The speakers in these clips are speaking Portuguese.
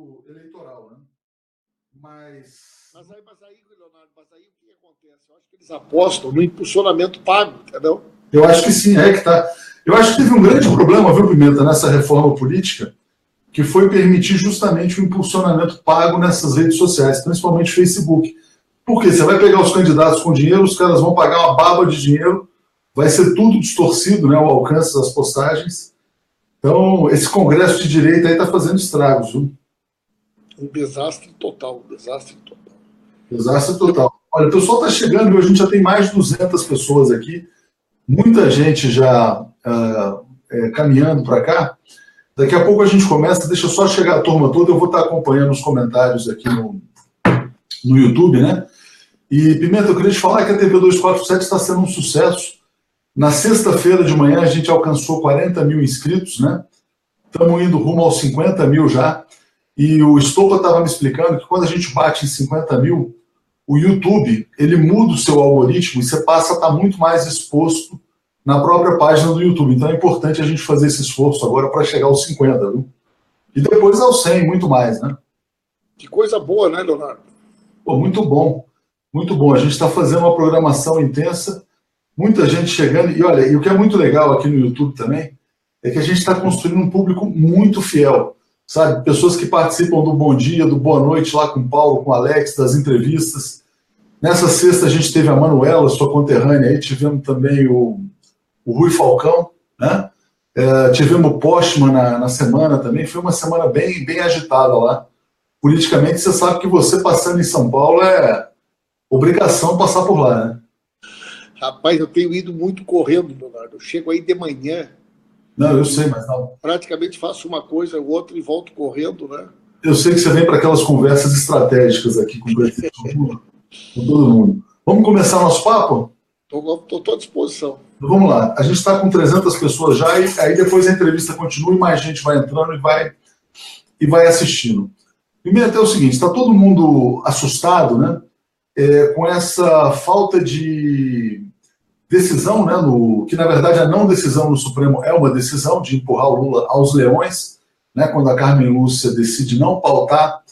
marco eleitoral, né? Mas aí, Leonardo, o que acontece? Eu acho que eles apostam no impulsionamento pago, entendeu? Eu acho que sim, é que tá. Eu acho que teve um grande problema, viu, Pimenta, nessa reforma política, que foi permitir justamente o impulsionamento pago nessas redes sociais, principalmente Facebook. Por quê? Você vai pegar os candidatos com dinheiro, os caras vão pagar uma baba de dinheiro, vai ser tudo distorcido, né, o alcance das postagens. Então, esse congresso de direita aí está fazendo estragos, viu? Um desastre total, um desastre total. Desastre total. Olha, o pessoal está chegando, a gente já tem mais de 200 pessoas aqui, muita gente já caminhando para cá. Daqui a pouco a gente começa, deixa só chegar a turma toda, eu vou estar acompanhando os comentários aqui no YouTube, né? E, Pimenta, eu queria te falar que a TV 247 está sendo um sucesso. Na sexta-feira de manhã a gente alcançou 40 mil inscritos, né? Estamos indo rumo aos 50 mil já. E o Estopa estava me explicando que quando a gente bate em 50 mil, o YouTube, ele muda o seu algoritmo e você passa a estar muito mais exposto na própria página do YouTube. Então é importante a gente fazer esse esforço agora para chegar aos 50, viu? E depois aos 100, muito mais, né? Que coisa boa, né, Leonardo? Pô, muito bom. Muito bom. A gente está fazendo uma programação intensa, muita gente chegando. E olha, e o que é muito legal aqui no YouTube também é que a gente está construindo um público muito fiel, sabe? Pessoas que participam do Bom Dia, do Boa Noite lá com o Paulo, com o Alex, das entrevistas. Nessa sexta a gente teve a Manuela, sua conterrânea, aí tivemos também o Rui Falcão, né? Tivemos o Postman na semana também. Foi uma semana bem, bem agitada lá. Politicamente, você sabe que você passando em São Paulo é obrigação passar por lá, né? Rapaz, eu tenho ido muito correndo, Leonardo. Eu chego aí de manhã. Não, eu sei, mas não. Praticamente faço uma coisa, outra e volto correndo, né? Eu sei que você vem para aquelas conversas estratégicas aqui com o presidente, com todo mundo. Vamos começar nosso papo? Estou à disposição. Então, vamos lá. A gente está com 300 pessoas já, e aí depois a entrevista continua e mais gente vai entrando e vai assistindo. Primeiro, é o seguinte, está todo mundo assustado, né? Com essa falta de decisão, né, que na verdade a não decisão no Supremo é uma decisão de empurrar o Lula aos leões, né, quando a Carmen Lúcia decide não pautar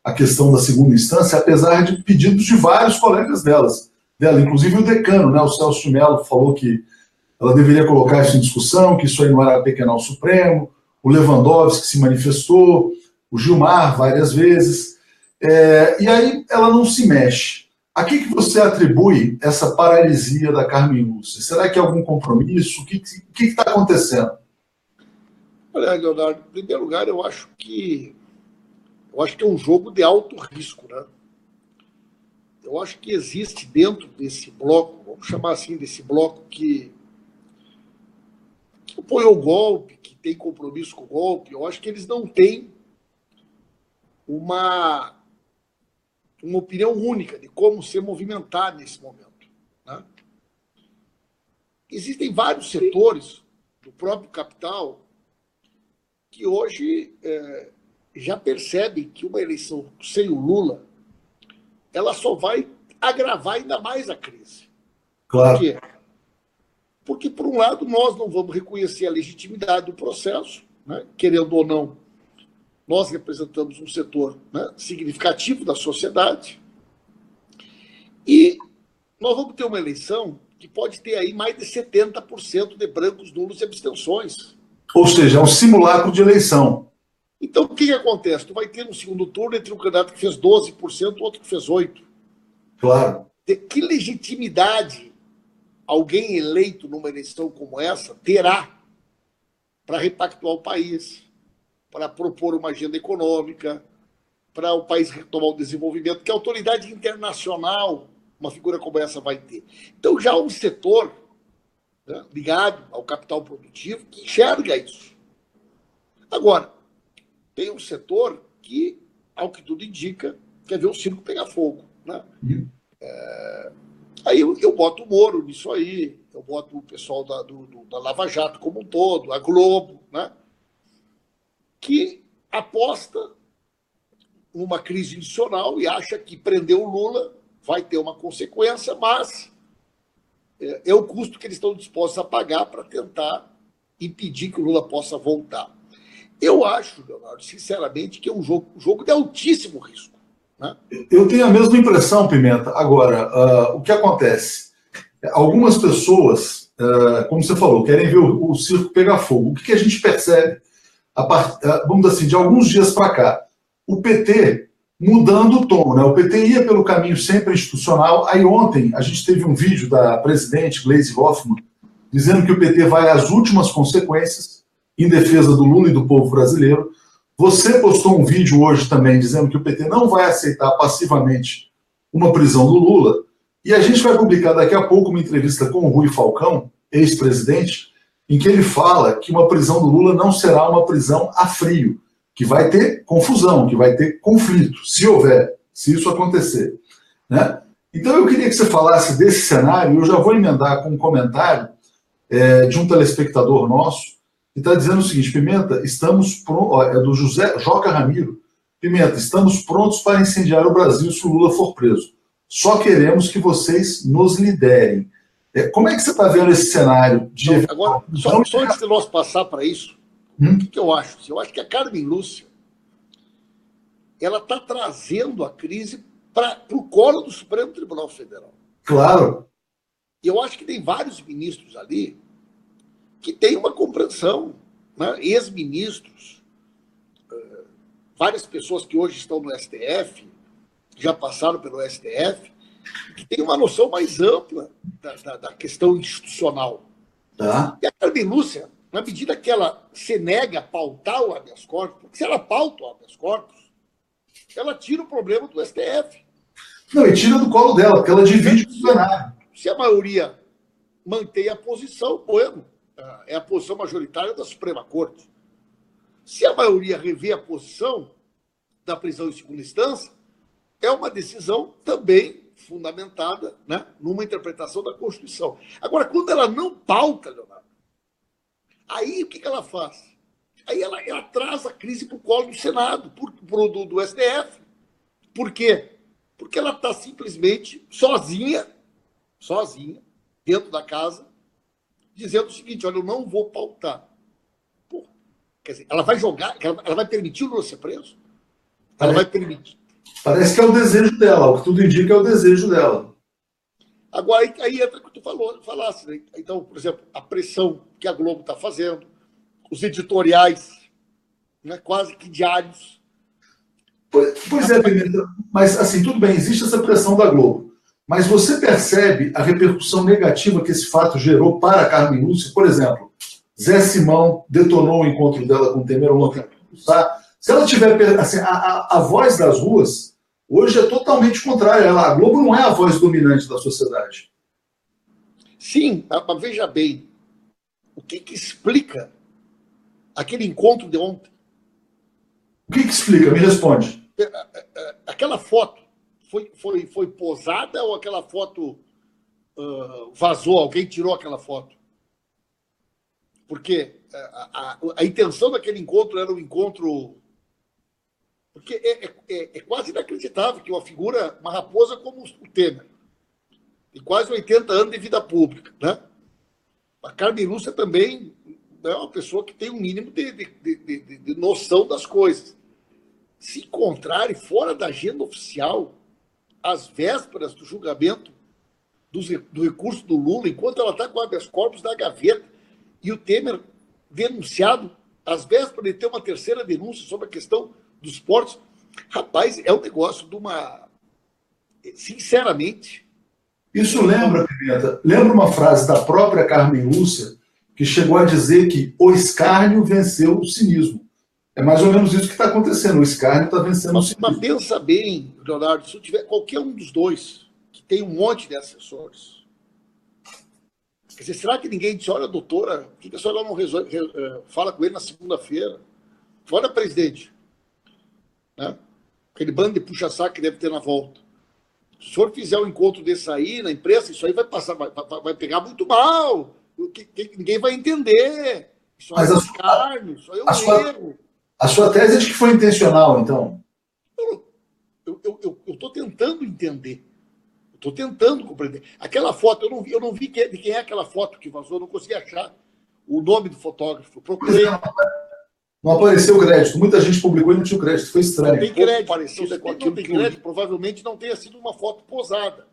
a questão da segunda instância, apesar de pedidos de vários colegas dela, inclusive o decano, né, o Celso de Mello, falou que ela deveria colocar isso em discussão, que isso aí não era pequenar o Supremo, o Lewandowski se manifestou, o Gilmar várias vezes, e aí ela não se mexe. A que você atribui essa paralisia da Carmen Lúcia? Será que é algum compromisso? O que está acontecendo? Olha, Leonardo, em primeiro lugar, eu acho que é um jogo de alto risco, né? Eu acho que existe dentro desse bloco, vamos chamar assim, desse bloco que apoiou o golpe, que tem compromisso com o golpe, eu acho que eles não têm uma opinião única de como se movimentar nesse momento, né? Existem vários setores do próprio capital que hoje já percebem que uma eleição sem o Lula ela só vai agravar ainda mais a crise. Claro. Por quê? Porque, por um lado, nós não vamos reconhecer a legitimidade do processo, né? Querendo ou não, nós representamos um setor, né, significativo da sociedade, e nós vamos ter uma eleição que pode ter aí mais de 70% de brancos, nulos e abstenções. Ou seja, é um simulacro de eleição. Então, o que acontece? Tu vai ter um segundo turno entre um candidato que fez 12% e outro que fez 8%. Claro. De que legitimidade alguém eleito numa eleição como essa terá para repactuar o país, para propor uma agenda econômica, para o país retomar o desenvolvimento, que a autoridade internacional, uma figura como essa, vai ter? Então, já há um setor, né, ligado ao capital produtivo que enxerga isso. Agora, tem um setor que, ao que tudo indica, quer ver o circo pegar fogo, né? Aí eu boto o Moro nisso aí, eu boto o pessoal da Lava Jato como um todo, a Globo, né? Que aposta numa crise institucional e acha que prender o Lula vai ter uma consequência, mas é o custo que eles estão dispostos a pagar para tentar impedir que o Lula possa voltar. Eu acho, Leonardo, sinceramente, que é um jogo de altíssimo risco. Né? Eu tenho a mesma impressão, Pimenta. Agora, o que acontece? Algumas pessoas, como você falou, querem ver o circo pegar fogo. O que a gente percebe, vamos dizer assim, de alguns dias para cá? O PT mudando o tom, né? O PT ia pelo caminho sempre institucional. Aí ontem a gente teve um vídeo da presidente Gleisi Hoffmann dizendo que o PT vai às últimas consequências em defesa do Lula e do povo brasileiro. Você postou um vídeo hoje também dizendo que o PT não vai aceitar passivamente uma prisão do Lula. E a gente vai publicar daqui a pouco uma entrevista com o Rui Falcão, ex-presidente, em que ele fala que uma prisão do Lula não será uma prisão a frio, que vai ter confusão, que vai ter conflito, se houver, se isso acontecer. Né? Então eu queria que você falasse desse cenário, eu já vou emendar com um comentário de um telespectador nosso, que está dizendo o seguinte: Pimenta, estamos prontos, é do José Joca Ramiro, Pimenta, estamos prontos para incendiar o Brasil se o Lula for preso. Só queremos que vocês nos liderem. Como é que você está vendo esse cenário? Agora, só antes de nós passar para isso, o que eu acho? Eu acho que a Carmen Lúcia ela está trazendo a crise para o colo do Supremo Tribunal Federal. Claro. Eu acho que tem vários ministros ali que têm uma compreensão, né? Ex-ministros, várias pessoas que hoje estão no STF, já passaram pelo STF, que têm uma noção mais ampla da questão institucional. Tá. E a Carmen Lúcia, na medida que ela se nega a pautar o habeas corpus, porque se ela pauta o habeas corpus, ela tira o problema do STF. Não, e tira do colo dela, porque ela divide o plenário. Se a maioria mantém a posição, bueno, é a posição majoritária da Suprema Corte. Se a maioria rever a posição da prisão em segunda instância, é uma decisão também fundamentada, né, numa interpretação da Constituição. Agora, quando ela não pauta, Leonardo, aí o que ela faz? Aí ela traz a crise para o colo do Senado, do STF. Por quê? Porque ela está simplesmente sozinha, dentro da casa, dizendo o seguinte: olha, eu não vou pautar. Porra. Quer dizer, ela vai jogar, ela vai permitir o Lula ser preso? Ela vai permitir. Parece que é o desejo dela, o que tudo indica é o desejo dela. Agora, aí entra o que tu falasse, né? Então, por exemplo, a pressão que a Globo está fazendo, os editoriais, né, quase que diários. Pois é, Pimenta, mas assim, tudo bem, existe essa pressão da Globo, mas você percebe a repercussão negativa que esse fato gerou para a Carmen Lúcia? Por exemplo, Zé Simão detonou o encontro dela com o Temer ontem. Se ela tiver... Assim, a voz das ruas hoje é totalmente contrária. A Globo não é a voz dominante da sociedade. Sim, mas veja bem, o que explica aquele encontro de ontem? O que explica? Me responde. Aquela foto foi posada ou aquela foto vazou? Alguém tirou aquela foto? Porque a intenção daquele encontro era um encontro... Porque é quase inacreditável que uma figura, uma raposa como o Temer, tem quase 80 anos de vida pública, né? A Carmen Lúcia também é uma pessoa que tem um mínimo de noção das coisas. Se encontrarem fora da agenda oficial, às vésperas do julgamento do recurso do Lula, enquanto ela está com o habeas corpus na gaveta, e o Temer denunciado, às vésperas de ter uma terceira denúncia sobre a questão dos portos, rapaz, é um negócio de uma... Sinceramente... Isso lembra, Pimenta, lembra uma frase da própria Carmen Lúcia, que chegou a dizer que o escárnio venceu o cinismo. É mais ou menos isso que está acontecendo. O escárnio está vencendo o cinismo. Mas pensa bem, Leonardo, se tiver qualquer um dos dois, que tem um monte de assessores, quer dizer, será que ninguém disse: olha, doutora, por que a senhora não fala com ele na segunda-feira? Olha, presidente, né? Aquele bando de puxa-saco que deve ter na volta. Se o senhor fizer um encontro desse aí na imprensa, isso aí vai passar, vai pegar muito mal. Ninguém vai entender. Isso aí é um escárnio, isso aí é um erro. A sua tese é de que foi intencional, então? Eu estou tentando entender. Estou tentando compreender. Aquela foto, eu não vi de quem é aquela foto que vazou, eu não consegui achar o nome do fotógrafo. Procurei. Não apareceu o crédito. Muita gente publicou e não tinha o crédito. Foi estranho. Tem crédito parecida com aquilo que crédito, provavelmente não tenha sido uma foto posada.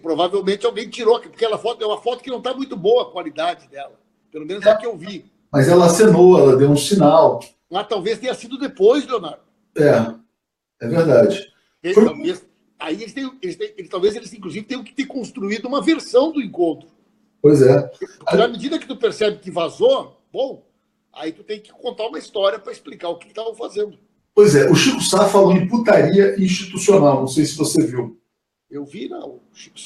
Provavelmente alguém tirou, porque aquela foto é uma foto que não está muito boa a qualidade dela. Pelo menos é a que eu vi. Mas ela acenou, ela deu um sinal. Mas talvez tenha sido depois, Leonardo. É verdade. Talvez eles, inclusive, tenham que ter construído uma versão do encontro. Pois é. Porque na medida que tu percebe que vazou, bom, aí tu tem que contar uma história para explicar o que estavam fazendo. Pois é, o Chico Sá falou em putaria institucional, não sei se você viu. Eu vi, não. O Chico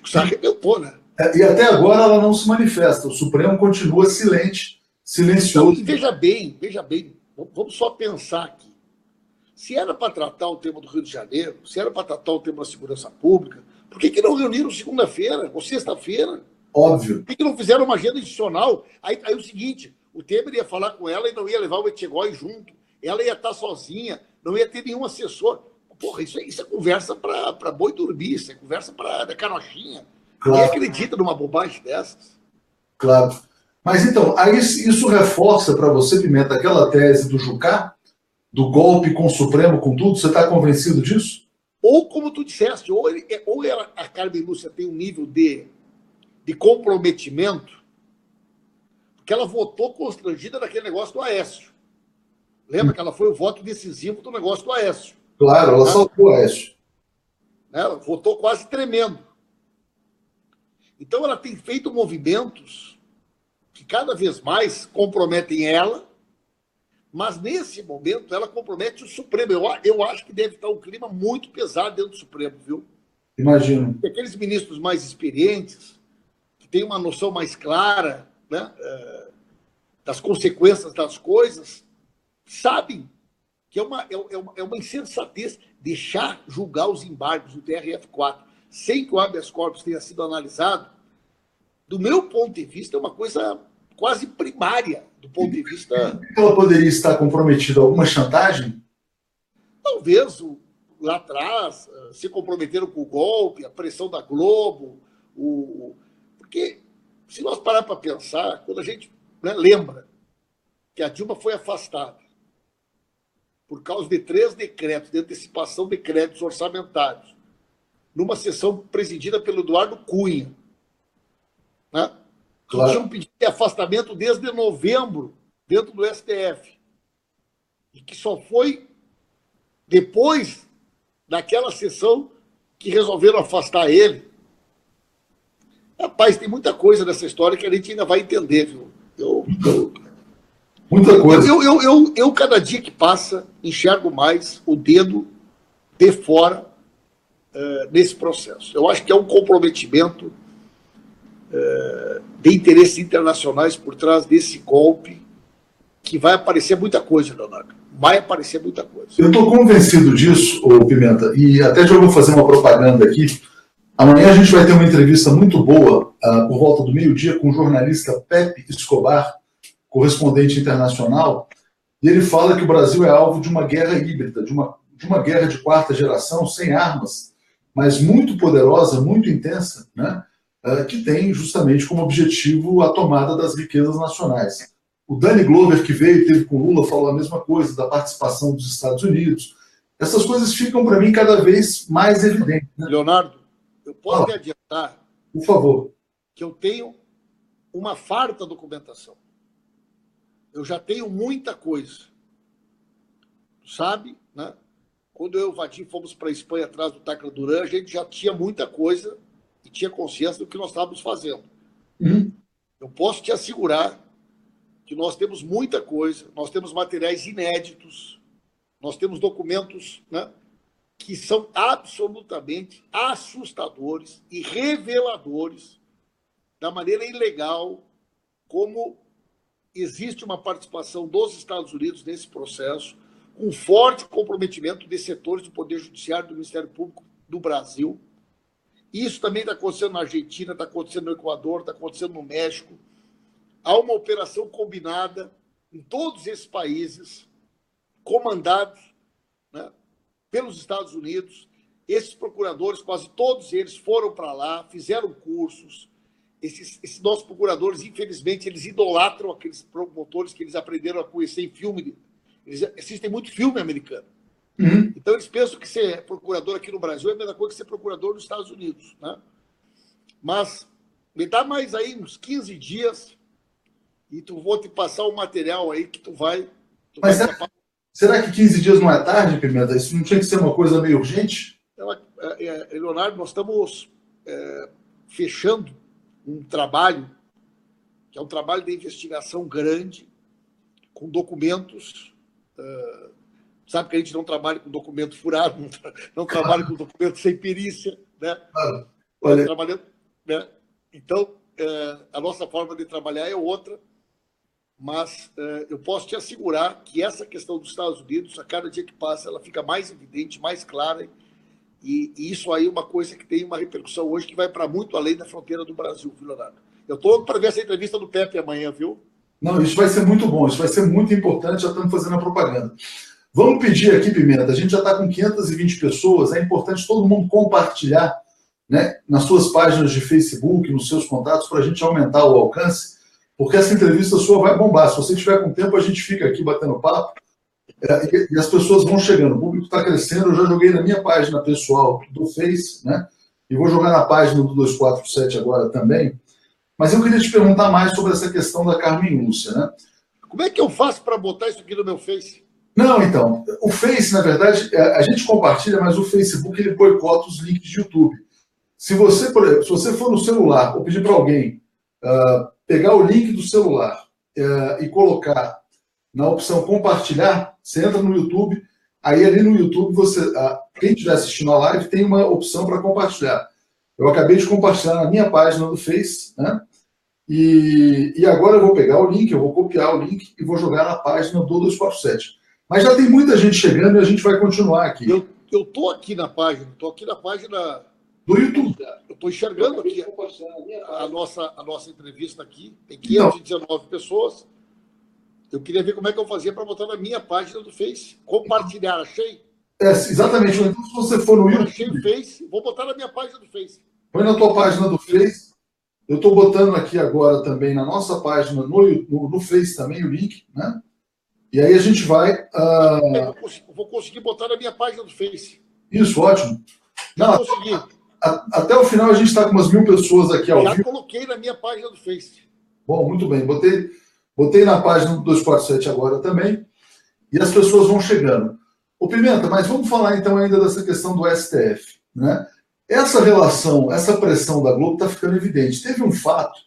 Sá arrebentou, né? E até agora ela não se manifesta. O Supremo continua silencioso. Então, veja bem, vamos só pensar aqui. Se era para tratar o tema do Rio de Janeiro, se era para tratar o tema da segurança pública, por que não reuniram segunda-feira ou sexta-feira? Óbvio. Por que não fizeram uma agenda institucional? Aí o seguinte, o Temer ia falar com ela e não ia levar o Etchegói junto. Ela ia estar sozinha, não ia ter nenhum assessor. Porra, isso é conversa para boi dormir, isso é conversa para carochinha. Claro. Quem acredita numa bobagem dessas? Claro. Mas então, aí isso reforça para você, Pimenta, aquela tese do Jucá, do golpe com o Supremo, com tudo? Você está convencido disso? Ou, como tu disseste, a Carmen Lúcia tem um nível de comprometimento, porque ela votou constrangida naquele negócio do Aécio. Lembra que ela foi o voto decisivo do negócio do Aécio? Claro, ela salvou o Aécio. Ela votou quase tremendo. Então, ela tem feito movimentos que cada vez mais comprometem ela, mas, nesse momento, ela compromete o Supremo. Eu acho que deve estar um clima muito pesado dentro do Supremo, viu? Imagino. Porque aqueles ministros mais experientes, que têm uma noção mais clara, né, das consequências das coisas, sabem que é uma insensatez deixar julgar os embargos do TRF4 sem que o habeas corpus tenha sido analisado. Do meu ponto de vista, é uma coisa quase primária, do ponto de vista... Ela poderia estar comprometida a alguma chantagem? Talvez, lá atrás, se comprometeram com o golpe, a pressão da Globo, porque, se nós parar para pensar, quando a gente lembra que a Dilma foi afastada por causa de 3 decretos de antecipação de créditos orçamentários, numa sessão presidida pelo Eduardo Cunha, né? Claro. Que tinham pedido afastamento desde novembro, dentro do STF, e que só foi depois daquela sessão que resolveram afastar ele. Rapaz, tem muita coisa nessa história que a gente ainda vai entender, viu? Muita coisa. Eu, cada dia que passa, enxergo mais o dedo de fora nesse processo. Eu acho que é um comprometimento de interesses internacionais por trás desse golpe, que vai aparecer muita coisa, Leonardo. Vai aparecer muita coisa. Eu estou convencido disso, Pimenta, e até já vou fazer uma propaganda aqui. Amanhã a gente vai ter uma entrevista muito boa, por volta do meio-dia, com o jornalista Pepe Escobar, correspondente internacional, e ele fala que o Brasil é alvo de uma guerra híbrida, de uma guerra de 4ª geração, sem armas, mas muito poderosa, muito intensa, né? Que tem justamente como objetivo a tomada das riquezas nacionais. O Danny Glover, que veio e teve com o Lula, falou a mesma coisa, da participação dos Estados Unidos. Essas coisas ficam, para mim, cada vez mais evidentes. Né? Leonardo, eu posso te adiantar, por favor, que eu tenho uma farta documentação. Eu já tenho muita coisa. Sabe, né? Quando eu e o Vadim fomos para a Espanha atrás do Tacla Duran, a gente já tinha muita coisa e tinha consciência do que nós estávamos fazendo. Eu posso te assegurar que nós temos muita coisa, nós temos materiais inéditos, nós temos documentos, né, que são absolutamente assustadores e reveladores da maneira ilegal como existe uma participação dos Estados Unidos nesse processo, com forte comprometimento de setores do Poder Judiciário, do Ministério Público do Brasil. Isso também está acontecendo na Argentina, está acontecendo no Equador, está acontecendo no México. Há uma operação combinada em todos esses países, comandados, né, pelos Estados Unidos. Esses procuradores, quase todos eles, foram para lá, fizeram cursos, esses nossos procuradores, infelizmente, eles idolatram aqueles promotores que eles aprenderam a conhecer em filme. Eles assistem muito filme americano. Uhum. Então, eles pensam que ser procurador aqui no Brasil é a mesma coisa que ser procurador nos Estados Unidos. Né? Mas me dá mais aí uns 15 dias e vou te passar um material aí que tu vai... Mas será que 15 dias não é tarde, Pimenta? Isso não tinha que ser uma coisa meio urgente? Leonardo, nós estamos fechando um trabalho, que é um trabalho de investigação grande, com documentos. Sabe que a gente não trabalha com documento furado, não trabalha com documento sem perícia. Né? Claro. Olha... Trabalhando, né? Então, a nossa forma de trabalhar é outra, mas eu posso te assegurar que essa questão dos Estados Unidos, a cada dia que passa, ela fica mais evidente, mais clara, e isso aí é uma coisa que tem uma repercussão hoje que vai para muito além da fronteira do Brasil, viu, Leonardo? Eu estou para ver essa entrevista do Pepe amanhã, viu? Não, isso vai ser muito bom, isso vai ser muito importante, já estamos fazendo a propaganda. Vamos pedir aqui, Pimenta, a gente já está com 520 pessoas, é importante todo mundo compartilhar, né, nas suas páginas de Facebook, nos seus contatos, para a gente aumentar o alcance, porque essa entrevista sua vai bombar. Se você tiver com tempo, a gente fica aqui batendo papo, e as pessoas vão chegando, o público está crescendo. Eu já joguei na minha página pessoal do Face, né, e vou jogar na página do 247 agora também. Mas eu queria te perguntar mais sobre essa questão da Carmen Lúcia, né? Como é que eu faço para botar isso aqui no meu Face? Não, então, o Face, na verdade, a gente compartilha, mas o Facebook ele boicota os links de YouTube. Se você, por exemplo, se você for no celular ou pedir para alguém pegar o link do celular e colocar na opção compartilhar, você entra no YouTube, aí ali no YouTube, quem estiver assistindo a live tem uma opção para compartilhar. Eu acabei de compartilhar na minha página do Face, né? E agora eu vou pegar o link, eu vou copiar o link e vou jogar na página do 247. Mas já tem muita gente chegando e a gente vai continuar aqui. Eu estou aqui na página, do YouTube. Eu estou enxergando aqui a nossa entrevista aqui. Tem 519 pessoas. Eu queria ver como é que eu fazia para botar na minha página do Face. Compartilhar, achei? Exatamente. Então, se você for no YouTube... Achei o Face, vou botar na minha página do Face. Põe na tua página do Face. Eu estou botando aqui agora também na nossa página, no Face também, o link, né? E aí a gente vai... Vou conseguir botar na minha página do Face. Isso, ótimo. Já consegui. Até o final a gente está com umas 1000 pessoas aqui ao vivo. Já coloquei na minha página do Face. Bom, muito bem. Botei na página do 247 agora também. E as pessoas vão chegando. Ô Pimenta, mas vamos falar então ainda dessa questão do STF, né? Essa relação, essa pressão da Globo está ficando evidente. Teve um fato,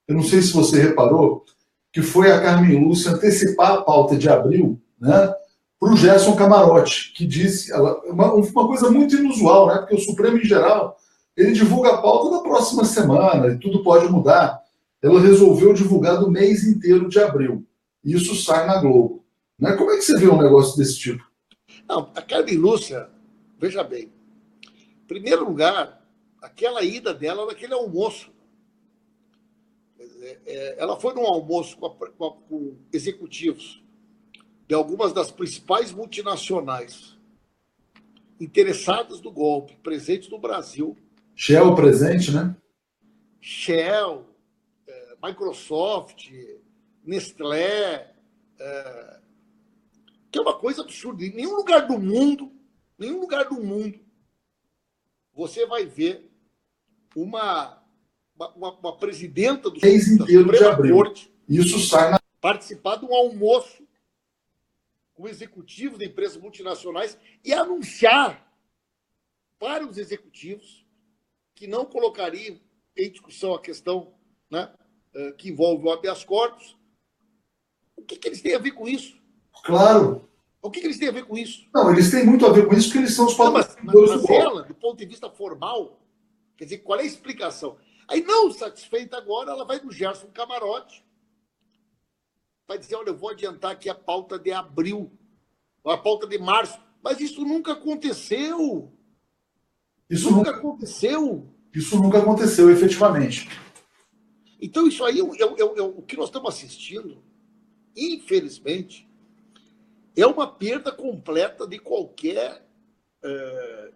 eu não sei se você reparou, que foi a Carmen Lúcia antecipar a pauta de abril, né, para o Gerson Camarote, que disse uma coisa muito inusual, né, porque o Supremo, em geral, ele divulga a pauta da próxima semana e tudo pode mudar. Ela resolveu divulgar do mês inteiro de abril. E isso sai na Globo. Né? Como é que você vê um negócio desse tipo? Não, a Carmen Lúcia, veja bem, em primeiro lugar, aquela ida dela naquele almoço. Ela foi num almoço com executivos de algumas das principais multinacionais interessadas no golpe, presentes no Brasil. Shell presente, né? Shell, Microsoft, Nestlé, que é uma coisa absurda. Em nenhum lugar do mundo, você vai ver uma presidenta do mês inteiro de abril. Corte isso sai participar de um almoço com executivos de empresas multinacionais e anunciar para os executivos que não colocariam em discussão a questão, né, que envolve o habeas corpus. O que eles têm a ver com isso? Claro. O que eles têm a ver com isso? Não, eles têm muito a ver com isso porque eles são os patrocinadores do golpe. Ela, do ponto de vista formal, quer dizer, qual é a explicação? Aí, não satisfeita agora, ela vai no Gerson Camarote, vai dizer, olha, eu vou adiantar aqui a pauta de abril, a pauta de março. Mas isso nunca aconteceu. Isso nunca aconteceu, efetivamente. Então, isso aí, o que nós estamos assistindo, infelizmente, é uma perda completa de qualquer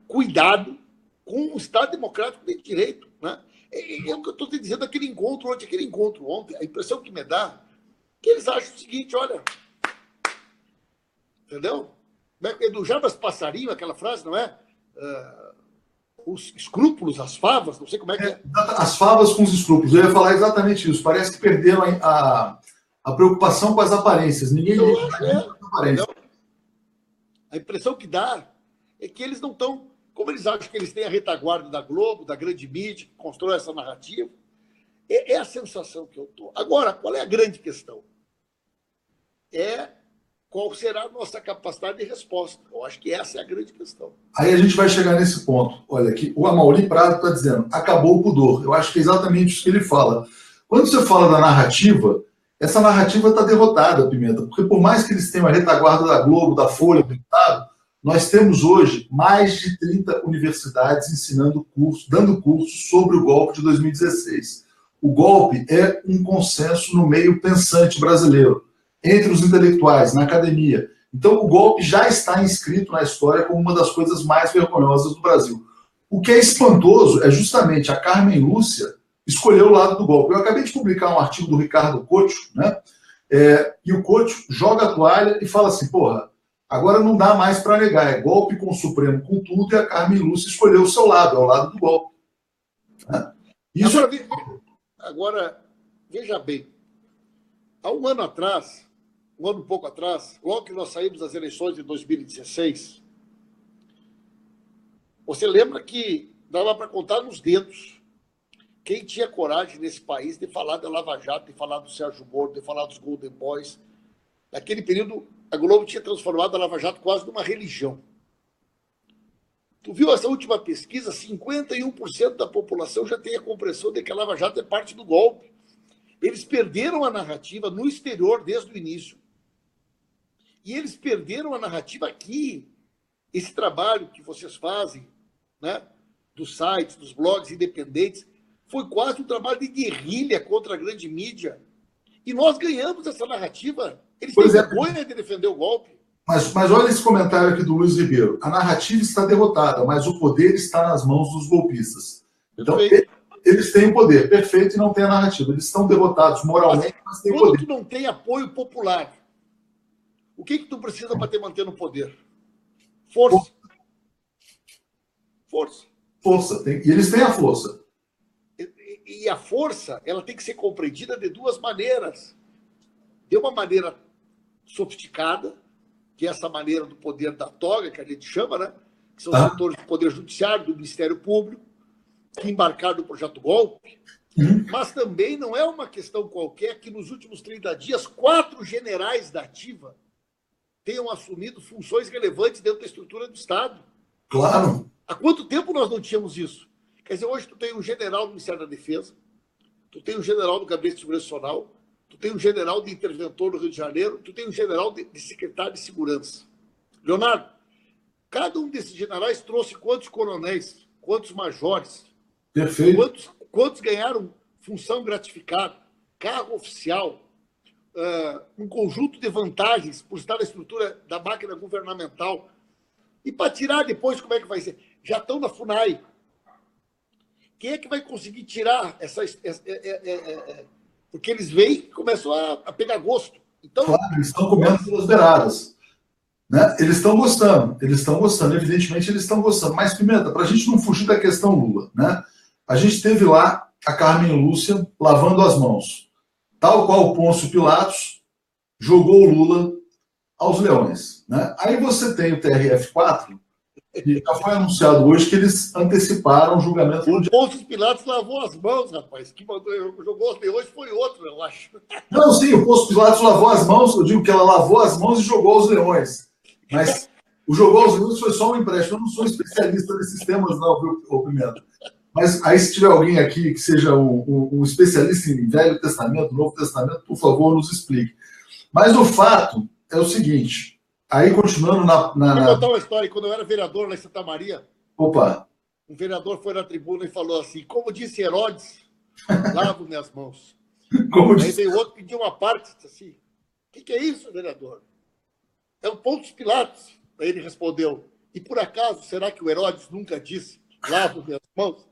cuidado com o Estado Democrático de Direito. Né? É o que eu estou te dizendo, aquele encontro ontem, a impressão que me dá é que eles acham o seguinte, olha, entendeu? É do Jarbas Passarinho, aquela frase, não é? Os escrúpulos, as favas, não sei como é que é. As favas com os escrúpulos. Eu ia falar exatamente isso. Parece que perderam a preocupação com as aparências. Ninguém liga para as aparências. A impressão que dá é que eles não estão... Como eles acham que eles têm a retaguarda da Globo, da grande mídia, que constrói essa narrativa, é a sensação que eu estou. Agora, qual é a grande questão? Qual será a nossa capacidade de resposta. Eu acho que essa é a grande questão. Aí a gente vai chegar nesse ponto. Olha, que o Amaury Prado está dizendo, acabou o pudor. Eu acho que é exatamente isso que ele fala. Quando você fala da narrativa, essa narrativa está derrotada, Pimenta, porque por mais que eles tenham a retaguarda da Globo, da Folha, do Estado, nós temos hoje mais de 30 universidades ensinando cursos, dando cursos sobre o golpe de 2016. O golpe é um consenso no meio pensante brasileiro, entre os intelectuais, na academia. Então, o golpe já está inscrito na história como uma das coisas mais vergonhosas do Brasil. O que é espantoso é justamente a Carmen Lúcia escolher o lado do golpe. Eu acabei de publicar um artigo do Ricardo Couto, né? E o Couto joga a toalha e fala assim, porra, agora não dá mais para negar, é golpe com o Supremo com tudo, e a Carmen Lúcia escolheu o seu lado, é o lado do golpe. Né? Isso agora, veja bem, há um ano e pouco atrás, logo que nós saímos das eleições de 2016, você lembra que dava para contar nos dedos quem tinha coragem nesse país de falar da Lava Jato, de falar do Sérgio Moro, de falar dos Golden Boys. Naquele período, a Globo tinha transformado a Lava Jato quase numa religião. Tu viu essa última pesquisa? 51% da população já tem a compreensão de que a Lava Jato é parte do golpe. Eles perderam a narrativa no exterior desde o início. E eles perderam a narrativa aqui. Esse trabalho que vocês fazem, né, dos sites, dos blogs independentes, foi quase um trabalho de guerrilha contra a grande mídia. E nós ganhamos essa narrativa. Eles têm vergonha de defender o golpe. Mas olha esse comentário aqui do Luiz Ribeiro. A narrativa está derrotada, mas o poder está nas mãos dos golpistas. Então, eles têm o poder, perfeito, e não têm a narrativa. Eles estão derrotados moralmente, mas têm o poder. Quando tu não tem apoio popular, o que tu precisa para te manter no poder? Força. Força. E eles têm a força. E a força, ela tem que ser compreendida de duas maneiras. De uma maneira sofisticada, que é essa maneira do poder da toga, que a gente chama, né? Que são os setores do Poder Judiciário, do Ministério Público, que embarcaram no projeto golpe. Mas também não é uma questão qualquer que nos últimos 30 dias 4 generais da ativa tenham assumido funções relevantes dentro da estrutura do Estado. Claro. Há quanto tempo nós não tínhamos isso? Quer dizer, hoje tu tem um general do Ministério da Defesa, tu tem um general do Gabinete de Segurança Nacional, tu tem um general de interventor no Rio de Janeiro, tu tem um general de secretário de Segurança. Leonardo, cada um desses generais trouxe quantos coronéis, quantos majores, perfeito, quantos ganharam função gratificada, carro oficial, um conjunto de vantagens por estar na estrutura da máquina governamental. E para tirar depois, como é que vai ser? Já estão na FUNAI. Quem é que vai conseguir tirar porque eles veem e começam a pegar gosto. Então, claro, eles estão comendo pelas beiradas. Né? Eles estão gostando, evidentemente eles estão gostando. Mas, Pimenta, para a gente não fugir da questão Lula, né? A gente teve lá a Carmen Lúcia lavando as mãos. Tal qual Pôncio Pilatos jogou o Lula aos leões. Né? Aí você tem o TRF4, e já foi anunciado hoje que eles anteciparam o julgamento. O Pôncio Pilatos lavou as mãos, rapaz. Que jogou os leões foi outro, eu acho. Não, sim, o Pôncio Pilatos lavou as mãos. Eu digo que ela lavou as mãos e jogou aos leões. Mas o jogou aos leões foi só um empréstimo. Eu não sou especialista nesses temas, não, viu, Pimenta? Mas aí, se tiver alguém aqui que seja um especialista em Velho Testamento, Novo Testamento, por favor, nos explique. Mas o fato é o seguinte. Aí, continuando Vou contar uma história. Quando eu era vereador lá em Santa Maria, opa, um vereador foi na tribuna e falou assim, como disse Herodes, lavo minhas mãos. Aí veio outro pedir uma parte, disse assim, o que é isso, vereador? É o Pôncio Pilatos. Aí ele respondeu, e por acaso, será que o Herodes nunca disse Lavo minhas mãos.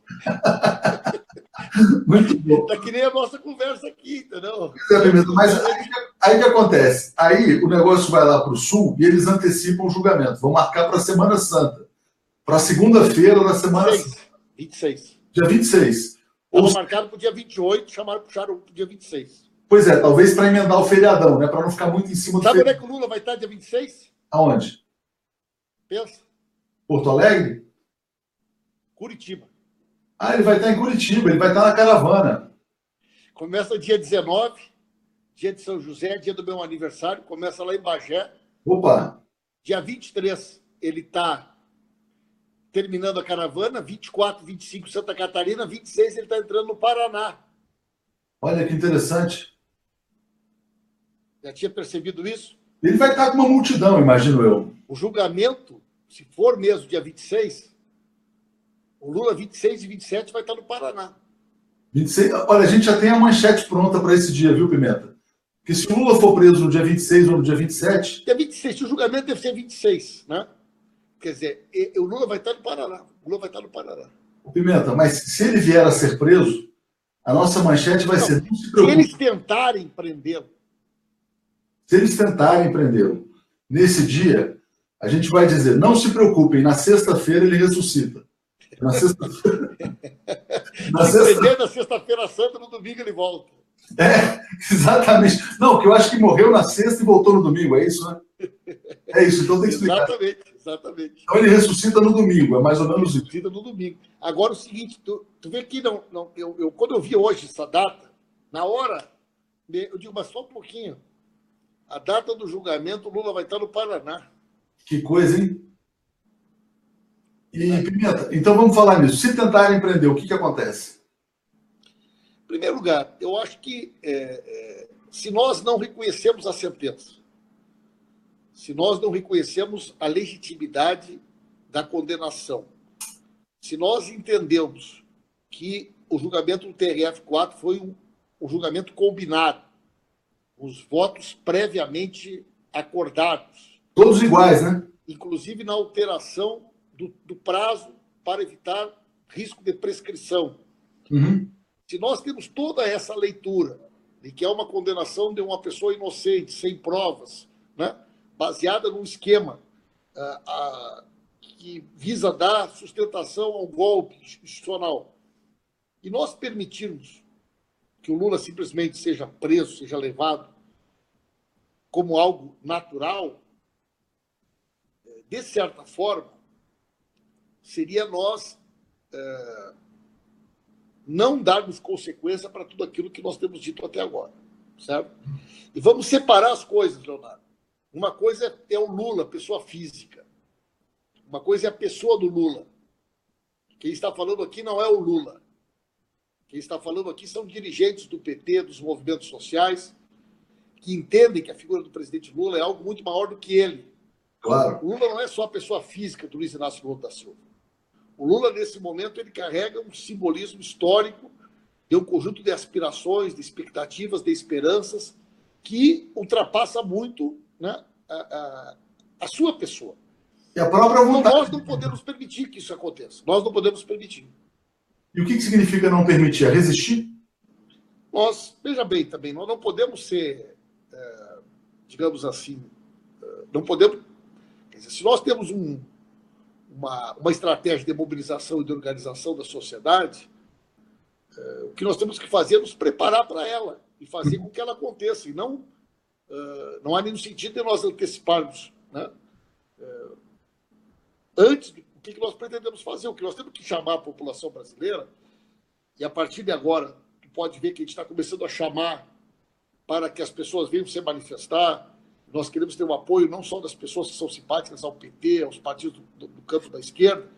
Muito bom. Tá que nem a nossa conversa aqui, entendeu? Mas aí que acontece? Aí o negócio vai lá para o Sul e eles antecipam o julgamento. Vão marcar para a Semana Santa. Para segunda-feira da Semana Santa. 26. Dia 26. Estava marcado para o dia 28, puxaram para o dia 26. Pois é, talvez para emendar o feriadão, né? Para não ficar muito em cima do Sabe onde é feriadão. que o Lula vai estar dia 26? Aonde? Pensa. Porto Alegre? Curitiba. Ah, ele vai estar em Curitiba, ele vai estar na caravana. Começa dia 19, dia de São José, dia do meu aniversário, começa lá em Bagé. Opa! Dia 23, ele está terminando a caravana, 24, 25, Santa Catarina, 26, ele está entrando no Paraná. Olha que interessante. Já tinha percebido isso? Ele vai estar com uma multidão, imagino eu. O julgamento, se for mesmo dia 26, o Lula 26 e 27 vai estar no Paraná. 26, olha, a gente já tem a manchete pronta para esse dia, viu, Pimenta? Porque se o Lula for preso no dia 26 ou no dia 27... Dia 26, o julgamento deve ser 26, né? Quer dizer, o Lula vai estar no Paraná. O Lula vai estar no Paraná. Pimenta, mas se ele vier a ser preso, a nossa manchete vai ser... Não se se eles tentarem prendê-lo. Se eles tentarem prendê-lo, nesse dia, a gente vai dizer, não se preocupem, na sexta-feira ele ressuscita. Na sexta-feira... na sexta-feira santa, no domingo ele volta. É, exatamente. Não, que eu acho que morreu na sexta e voltou no domingo, é isso, né? É isso, então tem que explicar. Exatamente. Então ele ressuscita no domingo, é mais ou menos isso. Ressuscita no domingo. Agora o seguinte, tu vê que quando eu vi hoje essa data, na hora, eu digo, mas só um pouquinho. A data do julgamento, o Lula vai estar no Paraná. Que coisa, hein? E, Pimenta, então vamos falar nisso. Se tentarem prender, o que acontece? Em primeiro lugar, eu acho que se nós não reconhecemos a sentença, se nós não reconhecemos a legitimidade da condenação, se nós entendemos que o julgamento do TRF4 foi um julgamento combinado, os votos previamente acordados. Todos iguais, né? Inclusive na alteração do prazo para evitar risco de prescrição. Uhum. Se nós temos toda essa leitura de que é uma condenação de uma pessoa inocente, sem provas, né, baseada num esquema que visa dar sustentação ao golpe institucional, e nós permitirmos que o Lula simplesmente seja preso, seja levado como algo natural, de certa forma, seria nós não darmos consequência para tudo aquilo que nós temos dito até agora, certo? E vamos separar as coisas, Leonardo. Uma coisa é o Lula, pessoa física. Uma coisa é a pessoa do Lula. Quem está falando aqui não é o Lula. Quem está falando aqui são dirigentes do PT, dos movimentos sociais, que entendem que a figura do presidente Lula é algo muito maior do que ele. Claro. O Lula não é só a pessoa física do Luiz Inácio Lula da Silva. O Lula, nesse momento, ele carrega um simbolismo histórico de um conjunto de aspirações, de expectativas, de esperanças, que ultrapassa muito, né, a sua pessoa. E a própria vontade. Então, nós não podemos permitir que isso aconteça. Nós não podemos permitir. E o que significa não permitir? Resistir? Nós, veja bem também, nós não podemos ser, digamos assim, não podemos... Quer dizer, se nós temos uma estratégia de mobilização e de organização da sociedade, o que nós temos que fazer é nos preparar para ela e fazer com que ela aconteça. E não há nenhum sentido de nós anteciparmos, né? Antes do que nós pretendemos fazer. O que nós temos que chamar a população brasileira, e a partir de agora, tu pode ver que a gente está começando a chamar para que as pessoas venham se manifestar. Nós queremos ter o apoio não só das pessoas que são simpáticas ao PT, aos partidos do campo da esquerda,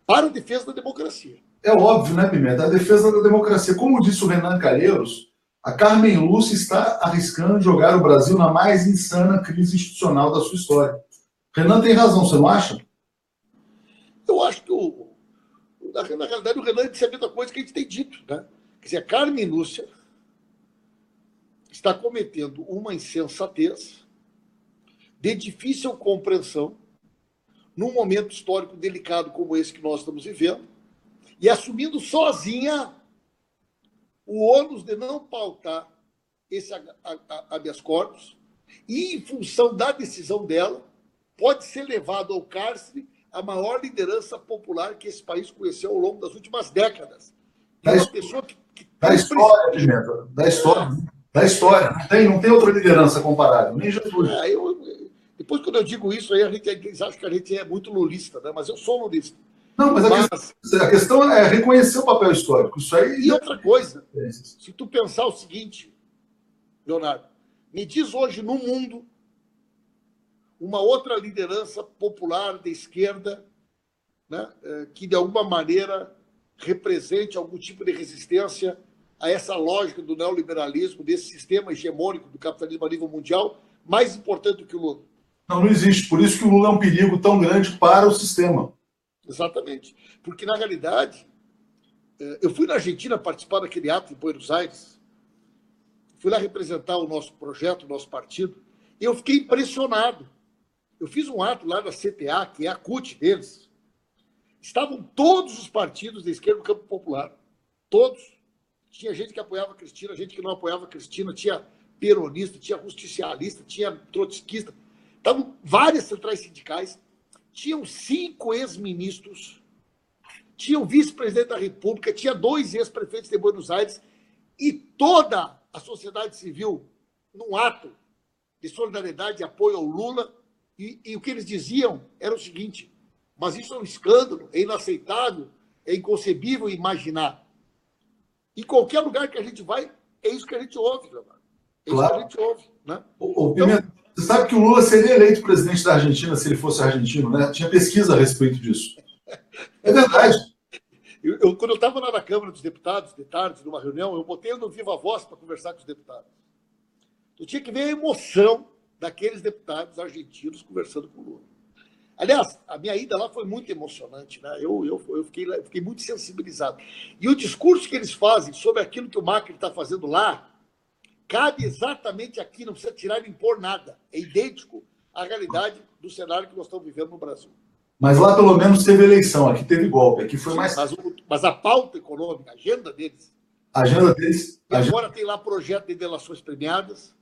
para a defesa da democracia. É óbvio, né, Pimenta? A defesa da democracia. Como disse o Renan Calheiros, a Carmen Lúcia está arriscando jogar o Brasil na mais insana crise institucional da sua história. Renan tem razão, você não acha? Eu acho que, na realidade, o Renan disse a mesma coisa que a gente tem dito, né? Quer dizer, a Carmen Lúcia está cometendo uma insensatez de difícil compreensão num momento histórico delicado como esse que nós estamos vivendo, e assumindo sozinha o ônus de não pautar esse habeas corpus, e, em função da decisão dela, pode ser levado ao cárcere a maior liderança popular que esse país conheceu ao longo das últimas décadas. E uma pessoa que da história, Pimenta, da história. Da história. Não tem outra liderança comparável, nem Jesus. Depois, quando eu digo isso, aí eles acham que a gente é muito lulista, né? Mas eu sou lulista. Não, mas a questão é reconhecer o papel histórico. Isso aí. E outra coisa, se tu pensar o seguinte, Leonardo, me diz hoje no mundo uma outra liderança popular de esquerda, né, que de alguma maneira represente algum tipo de resistência a essa lógica do neoliberalismo, desse sistema hegemônico do capitalismo a nível mundial, mais importante do que o Lula. Não existe. Por isso que o Lula é um perigo tão grande para o sistema. Exatamente. Porque, na realidade, eu fui na Argentina participar daquele ato em Buenos Aires, fui lá representar o nosso projeto, o nosso partido, e eu fiquei impressionado. Eu fiz um ato lá na CTA, que é a CUT deles. Estavam todos os partidos da esquerda do campo popular. Todos. Tinha gente que apoiava a Cristina, gente que não apoiava a Cristina, tinha peronista, tinha justicialista, tinha trotskista. Estavam várias centrais sindicais, tinham 5 ex-ministros, tinha o vice-presidente da República, tinha 2 ex-prefeitos de Buenos Aires, e toda a sociedade civil, num ato de solidariedade e apoio ao Lula, e o que eles diziam era o seguinte: mas isso é um escândalo, é inaceitável, é inconcebível imaginar. Em qualquer lugar que a gente vai, é isso que a gente ouve, Leonardo. É isso que a gente ouve, né? Pimenta, você sabe que o Lula seria eleito presidente da Argentina se ele fosse argentino, né? Tinha pesquisa a respeito disso. É verdade. Quando eu estava lá na Câmara dos Deputados, de tarde, numa reunião, eu botei no Viva Voz para conversar com os deputados. Eu tinha que ver a emoção daqueles deputados argentinos conversando com o Lula. Aliás, a minha ida lá foi muito emocionante, né? Eu fiquei muito sensibilizado. E o discurso que eles fazem sobre aquilo que o Macri está fazendo lá cabe exatamente aqui, não precisa tirar nem pôr nada. É idêntico à realidade do cenário que nós estamos vivendo no Brasil. Mas lá, pelo menos, teve eleição. Aqui teve golpe. Aqui foi mais... Mas a pauta econômica, a agenda deles... Agora tem lá projeto de delações premiadas,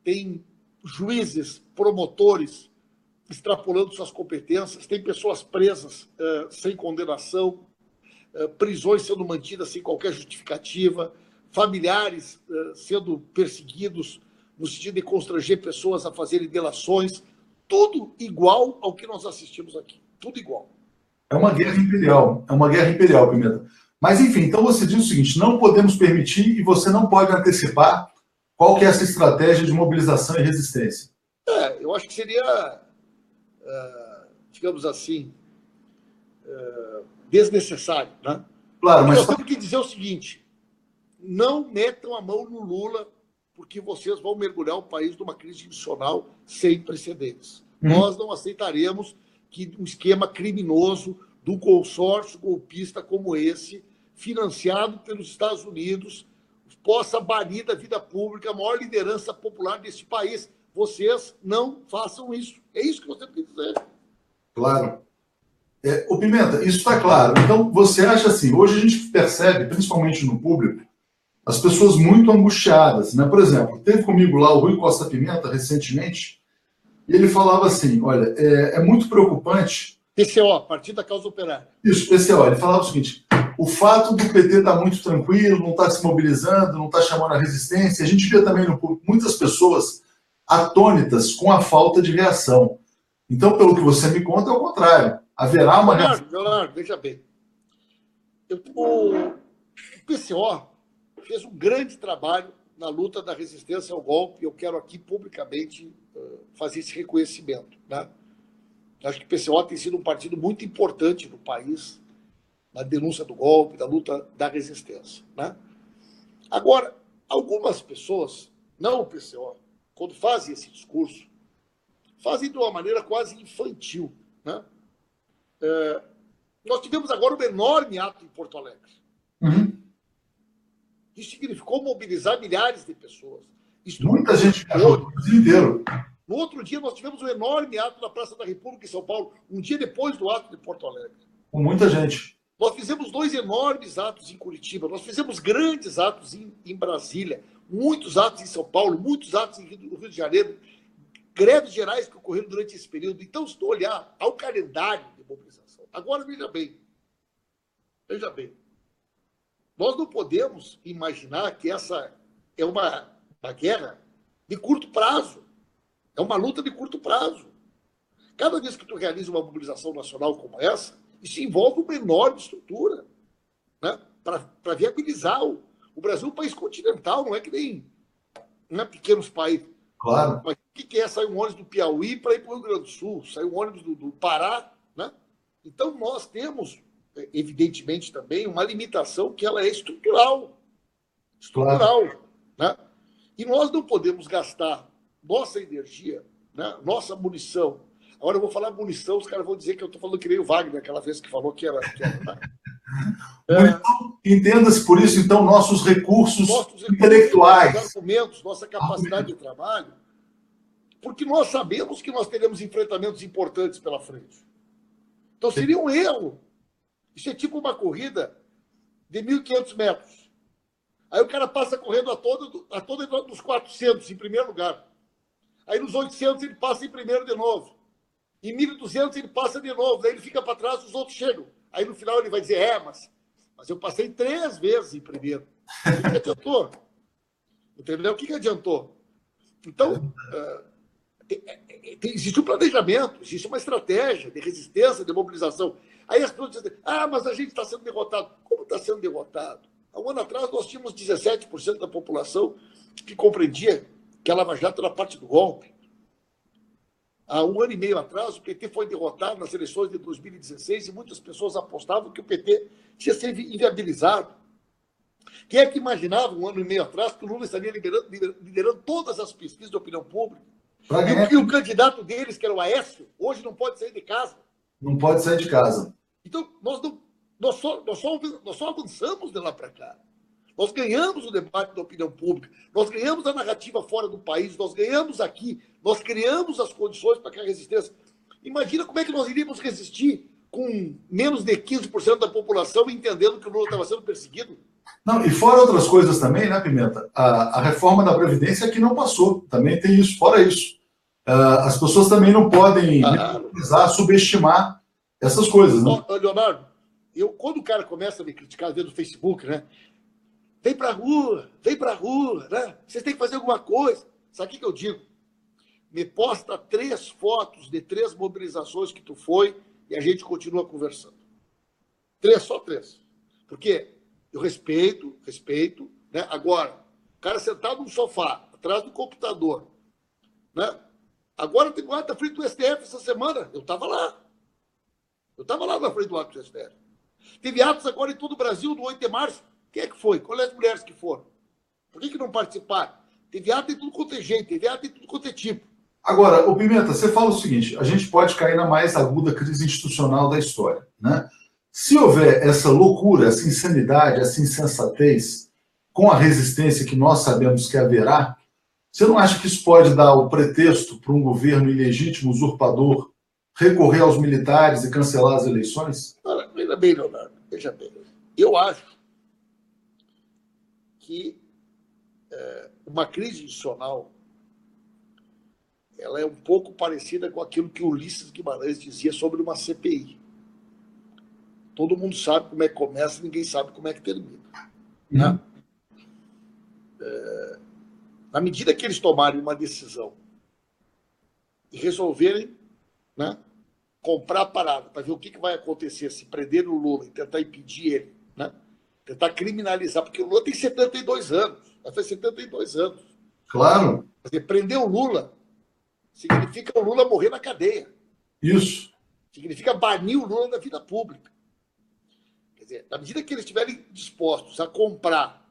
tem juízes, promotores extrapolando suas competências, tem pessoas presas sem condenação, prisões sendo mantidas sem qualquer justificativa, familiares sendo perseguidos no sentido de constranger pessoas a fazerem delações, tudo igual ao que nós assistimos aqui, tudo igual. É uma guerra imperial, Pimenta. Mas, enfim, então você diz o seguinte: não podemos permitir e você não pode antecipar qual que é essa estratégia de mobilização e resistência. Eu acho que seria, digamos assim, desnecessário, né? Claro, mas nós temos que dizer o seguinte: não metam a mão no Lula, porque vocês vão mergulhar o país numa crise institucional sem precedentes. Nós não aceitaremos que um esquema criminoso do consórcio golpista como esse, financiado pelos Estados Unidos, possa banir da vida pública a maior liderança popular deste país. Vocês não façam isso. É isso que você tem que dizer. Claro. Ô Pimenta, isso está claro. Então, você acha assim, hoje a gente percebe, principalmente no público, as pessoas muito angustiadas, né? Por exemplo, teve comigo lá o Rui Costa Pimenta, recentemente, e ele falava assim, olha, é muito preocupante... PCO, Partido da Causa Operária. Isso, PCO. Ele falava o seguinte: o fato do PT estar muito tranquilo, não estar se mobilizando, não estar chamando a resistência, a gente vê também no público muitas pessoas atônitas com a falta de reação. Então, pelo que você me conta, é o contrário. Haverá uma reação. Leonardo, veja bem. O PCO fez um grande trabalho na luta da resistência ao golpe, e eu quero aqui publicamente fazer esse reconhecimento, né? Acho que o PCO tem sido um partido muito importante no país, na denúncia do golpe, da luta da resistência, né? Agora, algumas pessoas, não o PCO, quando fazem esse discurso, fazem de uma maneira quase infantil, né? Nós tivemos agora um enorme ato em Porto Alegre. Isso significou mobilizar milhares de pessoas. Muita gente viajou o Brasil inteiro. No outro dia, nós tivemos um enorme ato na Praça da República em São Paulo, um dia depois do ato de Porto Alegre. Com muita gente. Nós fizemos 2 enormes atos em Curitiba, nós fizemos grandes atos em Brasília, muitos atos em São Paulo, muitos atos no Rio de Janeiro, greves gerais que ocorreram durante esse período. Então, se tu olhar ao calendário de mobilização, agora veja bem, nós não podemos imaginar que essa é uma guerra de curto prazo, é uma luta de curto prazo. Cada vez que tu realiza uma mobilização nacional como essa, isso envolve uma enorme estrutura, né, para viabilizar. O Brasil é um país continental, não é que nem, não é pequenos países. Claro. Mas o que é sair um ônibus do Piauí para ir para o Rio Grande do Sul, sair um ônibus do Pará, né? Então, nós temos, evidentemente, também uma limitação que ela é estrutural. Claro. Né? E nós não podemos gastar nossa energia, né, nossa munição. Agora eu vou falar munição, os caras vão dizer que eu estou falando que nem o Wagner, aquela vez que falou que era entenda-se por isso, então, nossos recursos intelectuais. Nossos argumentos, nossa capacidade de trabalho, porque nós sabemos que nós teremos enfrentamentos importantes pela frente. Então, seria um erro. Isso é tipo uma corrida de 1.500 metros. Aí o cara passa correndo a toda dos 400, em primeiro lugar. Aí nos 800 ele passa em primeiro de novo. Em 1.200 ele passa de novo. Daí ele fica para trás, os outros chegam. Aí no final ele vai dizer, mas eu passei 3 vezes em primeiro. O que adiantou? Entendeu? O que adiantou? Então, existe um planejamento, existe uma estratégia de resistência, de mobilização. Aí as pessoas dizem, mas a gente está sendo derrotado. Como está sendo derrotado? Há um ano atrás, nós tínhamos 17% da população que compreendia que a Lava Jato era parte do golpe. Há um ano e meio atrás, o PT foi derrotado nas eleições de 2016 e muitas pessoas apostavam que o PT tinha sido inviabilizado. Quem é que imaginava, um ano e meio atrás, que o Lula estaria liderando todas as pesquisas de opinião pública? E o candidato deles, que era o Aécio, hoje não pode sair de casa. Não pode sair de casa. Então, nós só avançamos de lá para cá. Nós ganhamos o debate da opinião pública, nós ganhamos a narrativa fora do país, nós ganhamos aqui, nós criamos as condições para que a resistência... Imagina como é que nós iríamos resistir com menos de 15% da população entendendo que o Lula estava sendo perseguido. Não, e fora outras coisas também, né, Pimenta? A reforma da Previdência que não passou, também tem isso, fora isso. As pessoas também não podem subestimar essas coisas, né? Leonardo, quando o cara começa a me criticar dentro do Facebook, né? Vem pra rua, né? Vocês têm que fazer alguma coisa. Sabe o que eu digo? Me posta 3 fotos de 3 mobilizações que tu foi e a gente continua conversando. Só 3. Porque eu respeito, né? Agora, o cara sentado no sofá, atrás do computador, né? Agora tem ato da frente do STF essa semana. Eu estava lá. Na frente do ato do STF. Teve atos agora em todo o Brasil, no 8 de março. Quem é que foi? Qual é as mulheres que foram? Por que não participaram? Teve ato em tudo quanto é jeito, teve ato em tudo quanto é tipo. Agora, ô Pimenta, você fala o seguinte, a gente pode cair na mais aguda crise institucional da história, né? Se houver essa loucura, essa insanidade, essa insensatez, com a resistência que nós sabemos que haverá, você não acha que isso pode dar o pretexto para um governo ilegítimo, usurpador, recorrer aos militares e cancelar as eleições? Veja bem, Leonardo, veja bem. Eu acho que uma crise institucional ela é um pouco parecida com aquilo que Ulisses Guimarães dizia sobre uma CPI. Todo mundo sabe como é que começa, ninguém sabe como é que termina. Né? Na medida que eles tomarem uma decisão e resolverem, né, comprar a parada para ver o que vai acontecer se prender o Lula e tentar impedir ele, né, tentar criminalizar, porque o Lula tem 72 anos, vai fazer 72 anos. Claro. Quer dizer, prender o Lula significa o Lula morrer na cadeia. Isso. Significa banir o Lula da vida pública. Quer dizer, na medida que eles estiverem dispostos a comprar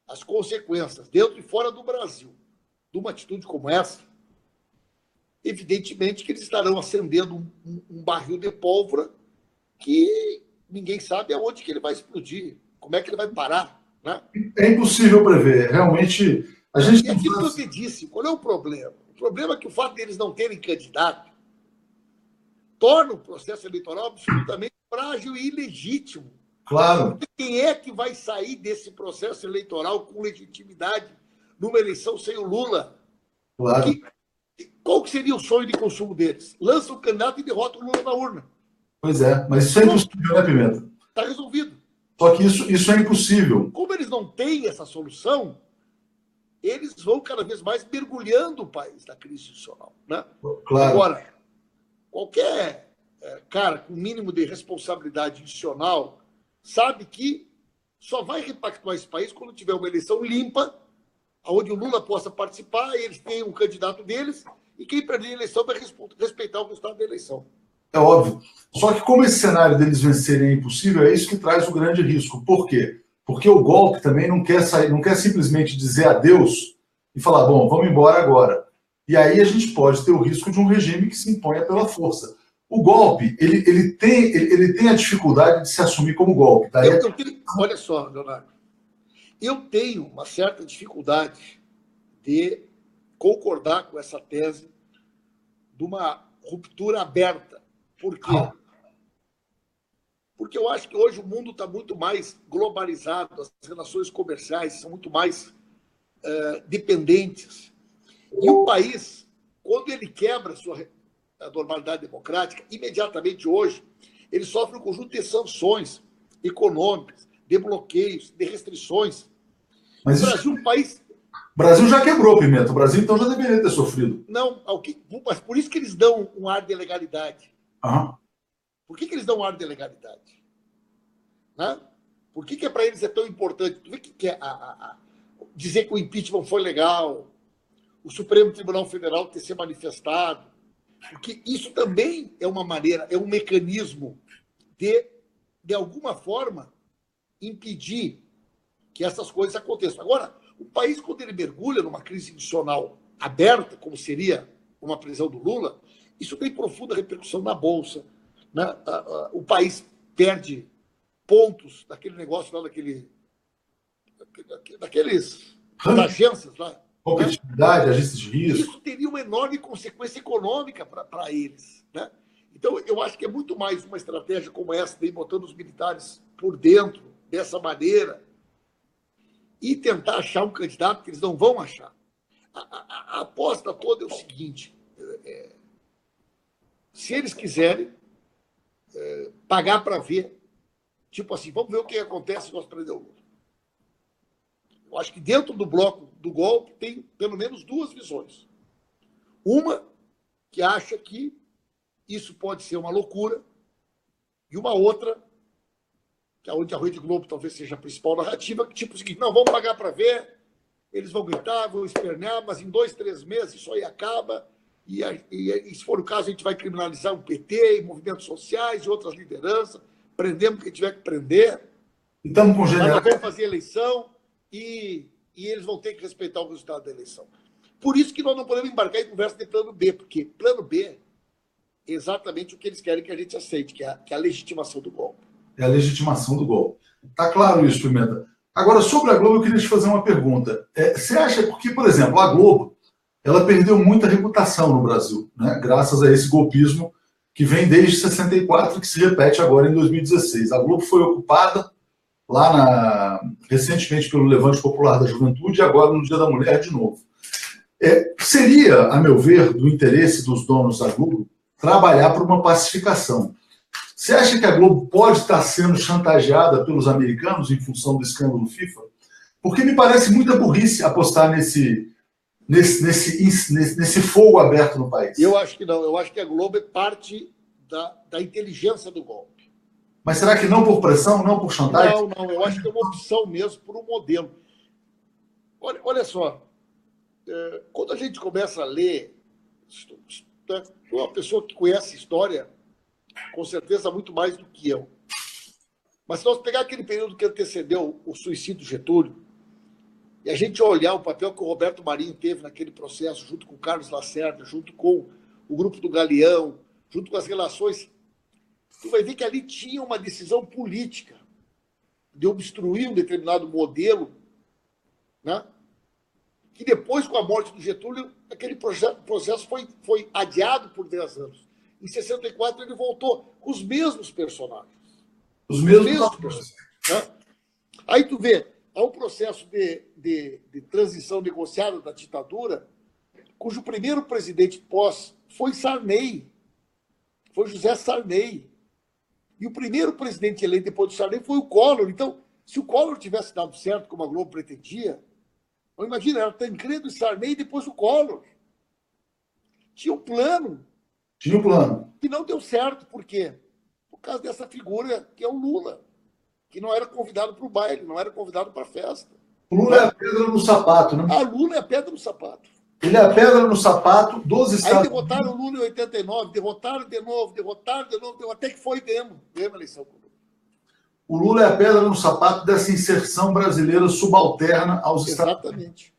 as consequências, dentro e fora do Brasil, de uma atitude como essa, evidentemente que eles estarão acendendo um barril de pólvora que ninguém sabe aonde que ele vai explodir, como é que ele vai parar. Né? É impossível prever. Realmente, a gente... E aquilo que eu te disse, qual é o problema? O problema é que o fato deles não terem candidato torna o processo eleitoral absolutamente frágil e ilegítimo. Claro, Quem é que vai sair desse processo eleitoral com legitimidade numa eleição sem o Lula? claro. Qual que seria o sonho de consumo deles? Lança o candidato e derrota o Lula na urna. Pois é, mas isso é Pronto, impossível, né, Pimenta? está resolvido. Só que isso é impossível. Como eles não têm essa solução, eles vão cada vez mais mergulhando o país na crise institucional. Né? Claro. Agora, qualquer cara com mínimo de responsabilidade institucional sabe que só vai repactuar esse país quando tiver uma eleição limpa, onde o Lula possa participar, eles têm um candidato deles, e quem perder a eleição vai respeitar o resultado da eleição. É óbvio. Só que como esse cenário deles vencerem é impossível, é isso que traz o grande risco. Por quê? Porque o golpe também não quer sair, não quer simplesmente dizer adeus e falar, bom, vamos embora agora. E aí a gente pode ter o risco de um regime que se imponha pela força. O golpe, ele tem a dificuldade de se assumir como golpe. Tá? Olha só, Leonardo, eu tenho uma certa dificuldade de concordar com essa tese de uma ruptura aberta. Por quê? Porque eu acho que hoje o mundo está muito mais globalizado, as relações comerciais são muito mais dependentes. E o país, quando ele quebra a normalidade democrática, imediatamente hoje, ele sofre um conjunto de sanções econômicas, de bloqueios, de restrições. Mas o Brasil é um país... O Brasil já quebrou, Pimenta. O Brasil, então, já deveria ter sofrido. Não, mas por isso que eles dão um ar de legalidade. Uhum. Por que eles dão um ar de legalidade? Né? Por que para eles é tão importante? Tu vê que é dizer que o impeachment foi legal, o Supremo Tribunal Federal ter se manifestado, porque isso também é uma maneira, é um mecanismo de alguma forma, impedir que essas coisas aconteçam. Agora, o país, quando ele mergulha numa crise institucional aberta, como seria uma prisão do Lula, isso tem profunda repercussão na Bolsa. Né? O país perde pontos daquele negócio lá, daqueles agências lá. Competitividade, né? Agências de risco. Isso teria uma enorme consequência econômica para eles. Né? Então, eu acho que é muito mais uma estratégia como essa, de ir botando os militares por dentro, dessa maneira, e tentar achar um candidato que eles não vão achar. A aposta toda é o seguinte: se eles quiserem pagar para ver, tipo assim, vamos ver o que acontece se nós prender o Lula. Eu acho que dentro do bloco do golpe tem pelo menos duas visões. Uma que acha que isso pode ser uma loucura, e uma outra, que é onde a Rede Globo talvez seja a principal narrativa, que tipo o seguinte: não, vamos pagar para ver, eles vão gritar, vão espernear, mas em 2, 3 meses isso aí acaba, e se for o caso, a gente vai criminalizar o PT, e movimentos sociais e outras lideranças, prendemos quem tiver que prender, então, com nós vamos fazer eleição e eles vão ter que respeitar o resultado da eleição. Por isso que nós não podemos embarcar em conversa de plano B, porque plano B é exatamente o que eles querem que a gente aceite, que é a legitimação do golpe. É a legitimação do golpe. Está claro isso, Pimenta. Agora, sobre a Globo, eu queria te fazer uma pergunta. Você acha, porque, por exemplo, a Globo, ela perdeu muita reputação no Brasil, né? Graças a esse golpismo que vem desde 64 e que se repete agora em 2016. A Globo foi ocupada lá recentemente pelo Levante Popular da Juventude e agora no Dia da Mulher de novo. Seria, a meu ver, do interesse dos donos da Globo trabalhar por uma pacificação. Você acha que a Globo pode estar sendo chantageada pelos americanos em função do escândalo FIFA? Porque me parece muita burrice apostar nesse fogo aberto no país. Eu acho que não. Eu acho que a Globo é parte da inteligência do golpe. Mas será que não por pressão, não por chantagem? Não. Eu acho que é uma opção mesmo por um modelo. Olha só. Quando a gente começa a ler, uma pessoa que conhece história, com certeza muito mais do que eu. Mas se nós pegar aquele período que antecedeu o suicídio de Getúlio, e a gente olhar o papel que o Roberto Marinho teve naquele processo, junto com o Carlos Lacerda, junto com o grupo do Galeão, junto com as relações, tu vai ver que ali tinha uma decisão política de obstruir um determinado modelo, né? Que depois, com a morte do Getúlio, aquele processo foi adiado por 10 anos. Em 64, ele voltou com os mesmos personagens. Os mesmos atores. Né? Aí tu vê, há um processo de transição negociada da ditadura, cujo primeiro presidente pós foi Sarney, foi José Sarney. E o primeiro presidente eleito depois do Sarney foi o Collor. Então, se o Collor tivesse dado certo, como a Globo pretendia, imagina, era Tancredo e Sarney e depois o Collor. Tinha um plano. Tinha um plano. Que não deu certo. Por quê? Por causa dessa figura que é o Lula, que não era convidado para o baile, não era convidado para a festa. O Lula é a pedra no sapato, né? A Lula é a pedra no sapato. Ele é a pedra no sapato dos Estados Unidos. Aí derrotaram o Lula em 89, derrotaram de novo, até que foi ganhamos a eleição. O Lula é a pedra no sapato dessa inserção brasileira subalterna aos Estados Unidos.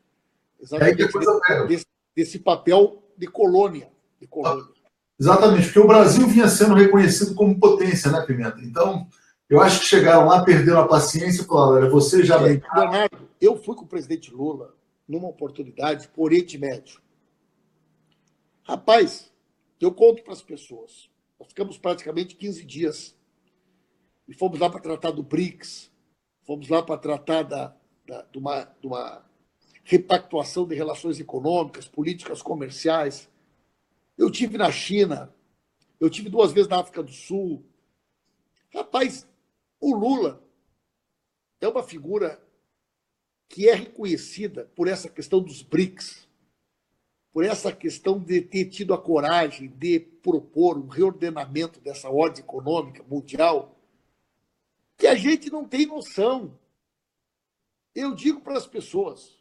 Exatamente. Desse papel de colônia. Exatamente, porque o Brasil vinha sendo reconhecido como potência, né, Pimenta? Então, eu acho que chegaram lá, perderam a paciência e falaram, olha, você já vem... Leonardo, eu fui com o presidente Lula numa oportunidade por Oriente Médio. Rapaz, eu conto para as pessoas. Nós ficamos praticamente 15 dias. E fomos lá para tratar do BRICS, fomos lá para tratar de uma repactuação de relações econômicas, políticas comerciais. Eu tive na China, eu tive 2 vezes na África do Sul. Rapaz, o Lula é uma figura que é reconhecida por essa questão dos BRICS, por essa questão de ter tido a coragem de propor um reordenamento dessa ordem econômica mundial, que a gente não tem noção. Eu digo para as pessoas,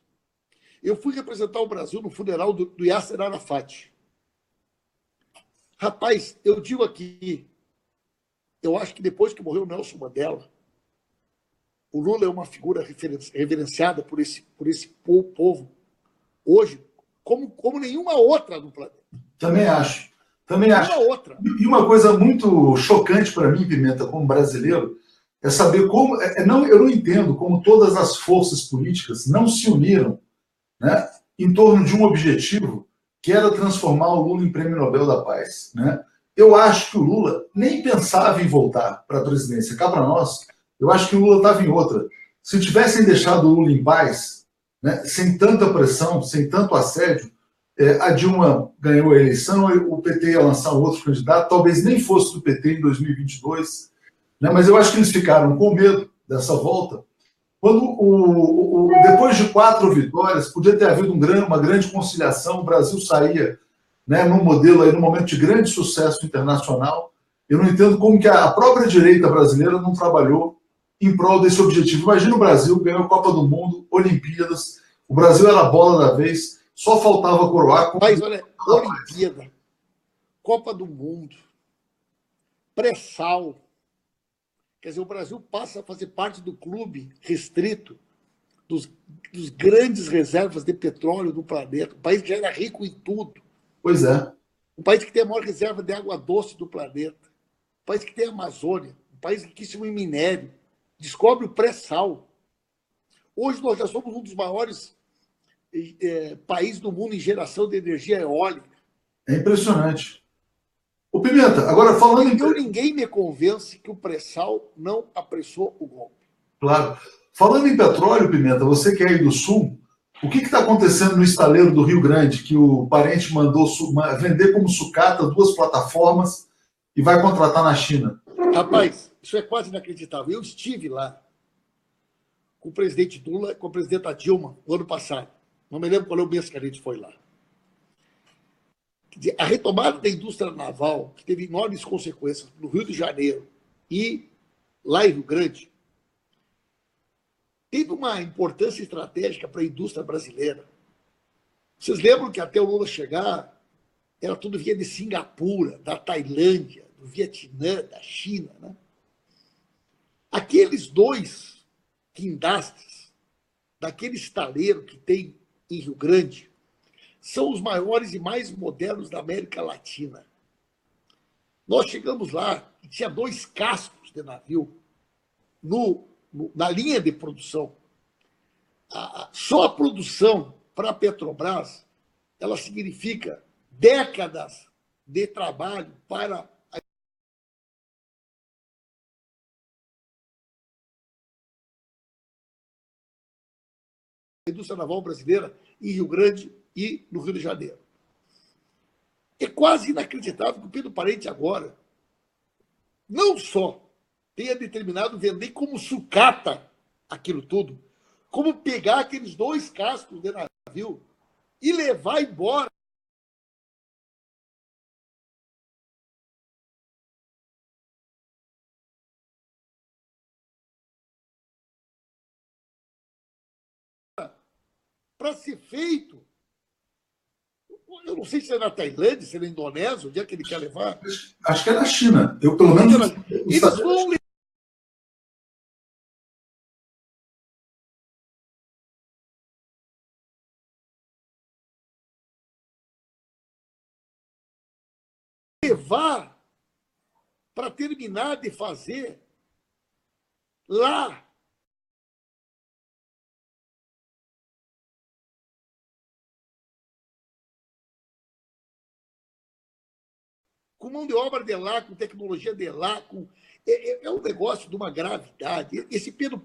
eu fui representar o Brasil no funeral do Yasser Arafat. Rapaz, eu digo aqui, eu acho que depois que morreu o Nelson Mandela, o Lula é uma figura reverenciada por esse povo hoje como nenhuma outra no planeta. Também acho. Outra. E uma coisa muito chocante para mim, Pimenta, como brasileiro, é saber como... eu não entendo como todas as forças políticas não se uniram, né, em torno de um objetivo que era transformar o Lula em Prêmio Nobel da Paz. Né? Eu acho que o Lula nem pensava em voltar para a presidência. Cá para nós, eu acho que o Lula estava em outra. Se tivessem deixado o Lula em paz, né, sem tanta pressão, sem tanto assédio, a Dilma ganhou a eleição, o PT ia lançar um outro candidato, talvez nem fosse do PT em 2022, né, mas eu acho que eles ficaram com medo dessa volta. Quando depois de 4 vitórias, podia ter havido uma grande conciliação, o Brasil saía, né, num modelo, aí, num momento de grande sucesso internacional. Eu não entendo como que a própria direita brasileira não trabalhou em prol desse objetivo. Imagina o Brasil, ganhou a Copa do Mundo, Olimpíadas, o Brasil era a bola da vez, só faltava coroar. Mas olha, Olimpíada, Copa do Mundo, pré-sal. Quer dizer, o Brasil passa a fazer parte do clube restrito dos grandes reservas de petróleo do planeta. Um país que já era rico em tudo. Pois é. Um país que tem a maior reserva de água doce do planeta. Um país que tem a Amazônia. Um país riquíssimo em minério. Descobre o pré-sal. Hoje nós já somos um dos maiores países do mundo em geração de energia eólica. É impressionante. O Pimenta, agora falando Ninguém me convence que o pré-sal não apressou o golpe. Claro. Falando em petróleo, Pimenta, você que é aí do Sul, o que está acontecendo no estaleiro do Rio Grande, que o parente mandou vender como sucata 2 plataformas e vai contratar na China? Rapaz, isso é quase inacreditável. Eu estive lá com o presidente Lula e com a presidenta Dilma no ano passado. Não me lembro qual é o mês que a gente foi lá. A retomada da indústria naval, que teve enormes consequências no Rio de Janeiro e lá em Rio Grande, teve uma importância estratégica para a indústria brasileira. Vocês lembram que até o Lula chegar, era tudo vinha de Singapura, da Tailândia, do Vietnã, da China. Né? Aqueles 2 guindastes, daquele estaleiro que tem em Rio Grande, são os maiores e mais modernos da América Latina. Nós chegamos lá e tinha 2 cascos de navio na linha de produção. Só a produção para a Petrobras, ela significa décadas de trabalho para indústria naval brasileira em Rio Grande e no Rio de Janeiro. É quase inacreditável que o Pedro Parente agora não só tenha determinado vender como sucata aquilo tudo, como pegar aqueles 2 cascos de navio e levar embora para ser feito. Eu não sei se é na Tailândia, se é na Indonésia, onde é que ele quer levar. Acho que é na China. Eu, pelo menos. Eles vão levar para terminar de fazer lá. Com mão de obra de lá, com tecnologia de lá, é um negócio de uma gravidade. Esse Pedro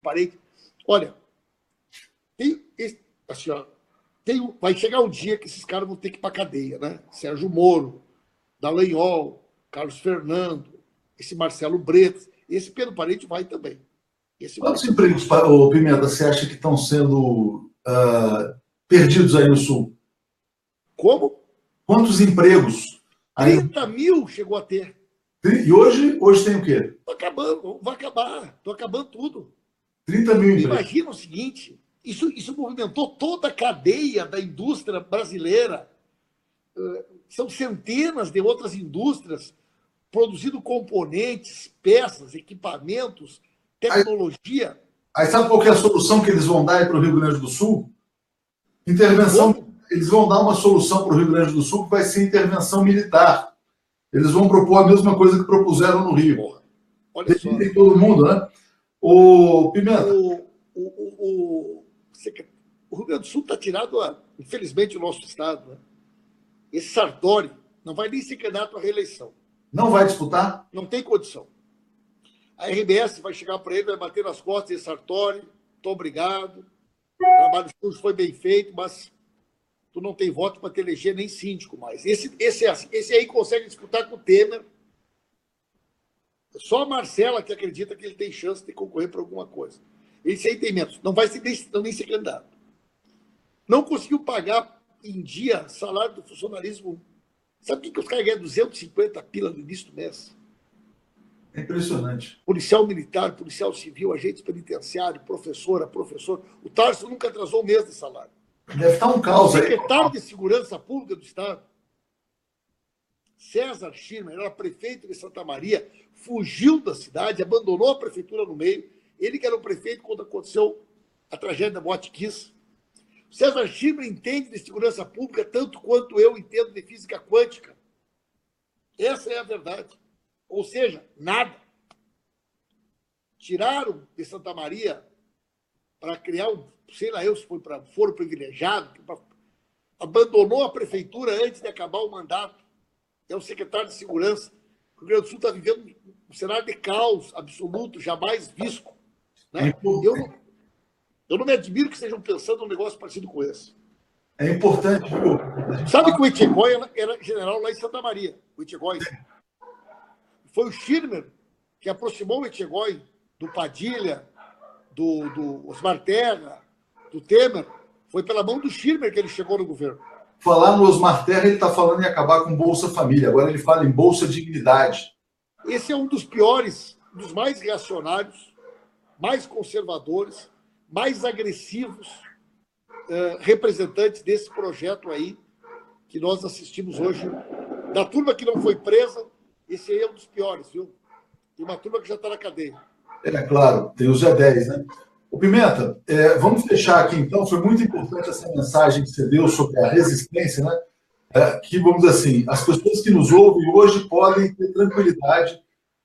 Parente, olha, assim, ó, vai chegar um dia que esses caras vão ter que ir para a cadeia, né? Sérgio Moro, Dallagnol, Carlos Fernando, esse Marcelo Bretas, esse Pedro Parente vai também. Quantos empregos, Pimenta, você acha que estão sendo perdidos aí no Sul? Como? Quantos empregos? 30 mil chegou a ter. E hoje tem o quê? Estou acabando, vai acabar. Estou acabando tudo. 30 mil empregos. Imagina o seguinte, isso movimentou toda a cadeia da indústria brasileira. São centenas de outras indústrias produzindo componentes, peças, equipamentos, tecnologia. Aí sabe qual que é a solução que eles vão dar para o Rio Grande do Sul? Intervenção. Como? Eles vão dar uma solução para o Rio Grande do Sul que vai ser intervenção militar. Eles vão propor a mesma coisa que propuseram no Rio. Porra, olha só. Tem todo mundo, né? O Pimenta. O Rio Grande do Sul está tirado, infelizmente, o nosso estado. Né? Esse Sartori não vai nem ser candidato à reeleição. Não vai disputar? Não tem condição. A RBS vai chegar para ele, vai bater nas costas de Sartori. Muito obrigado. O trabalho sujo foi bem feito, mas tu não tem voto para te eleger nem síndico mais. Esse aí consegue disputar com o Temer. Só a Marcela que acredita que ele tem chance de concorrer para alguma coisa. Esse aí tem menos. Não vai ser nem ser candidato. Não conseguiu pagar em dia salário do funcionalismo. Sabe o que os caras ganham? 250 pila no início do mês. É impressionante. Policial militar, policial civil, agente penitenciário, professor. O Tarso nunca atrasou um mês de salário. Deve estar um caos aí. O secretário de Segurança Pública do Estado, César Schirmer, era prefeito de Santa Maria, fugiu da cidade, abandonou a prefeitura no meio. Ele que era o prefeito quando aconteceu a tragédia da Boate Kiss. César Schirmer entende de segurança pública tanto quanto eu entendo de física quântica. Essa é a verdade. Ou seja, nada. Tiraram de Santa Maria para criar sei lá eu se foi para foro privilegiado, abandonou a prefeitura antes de acabar o mandato. É o secretário de Segurança. O Rio Grande do Sul está vivendo um cenário de caos absoluto, jamais visto. Né? Eu não me admiro que estejam pensando num negócio parecido com esse. É importante, viu? Sabe que o Etchegói era general lá em Santa Maria. O Etchegói. Foi o Schirmer que aproximou o Etchegói do Padilha, do Osmar Terra, do Temer. Foi pela mão do Schirmer que ele chegou no governo. Falar no Osmar Terra, ele está falando em acabar com Bolsa Família. Agora ele fala em Bolsa Dignidade. Esse é um dos piores, dos mais reacionários, mais conservadores, mais agressivos representantes desse projeto aí que nós assistimos hoje. Da turma que não foi presa, esse aí é um dos piores, viu? Tem uma turma que já está na cadeia. É claro, tem os G10, né? O Pimenta, vamos fechar aqui então. Foi muito importante essa mensagem que você deu sobre a resistência, né? Que, vamos dizer assim, as pessoas que nos ouvem hoje podem ter tranquilidade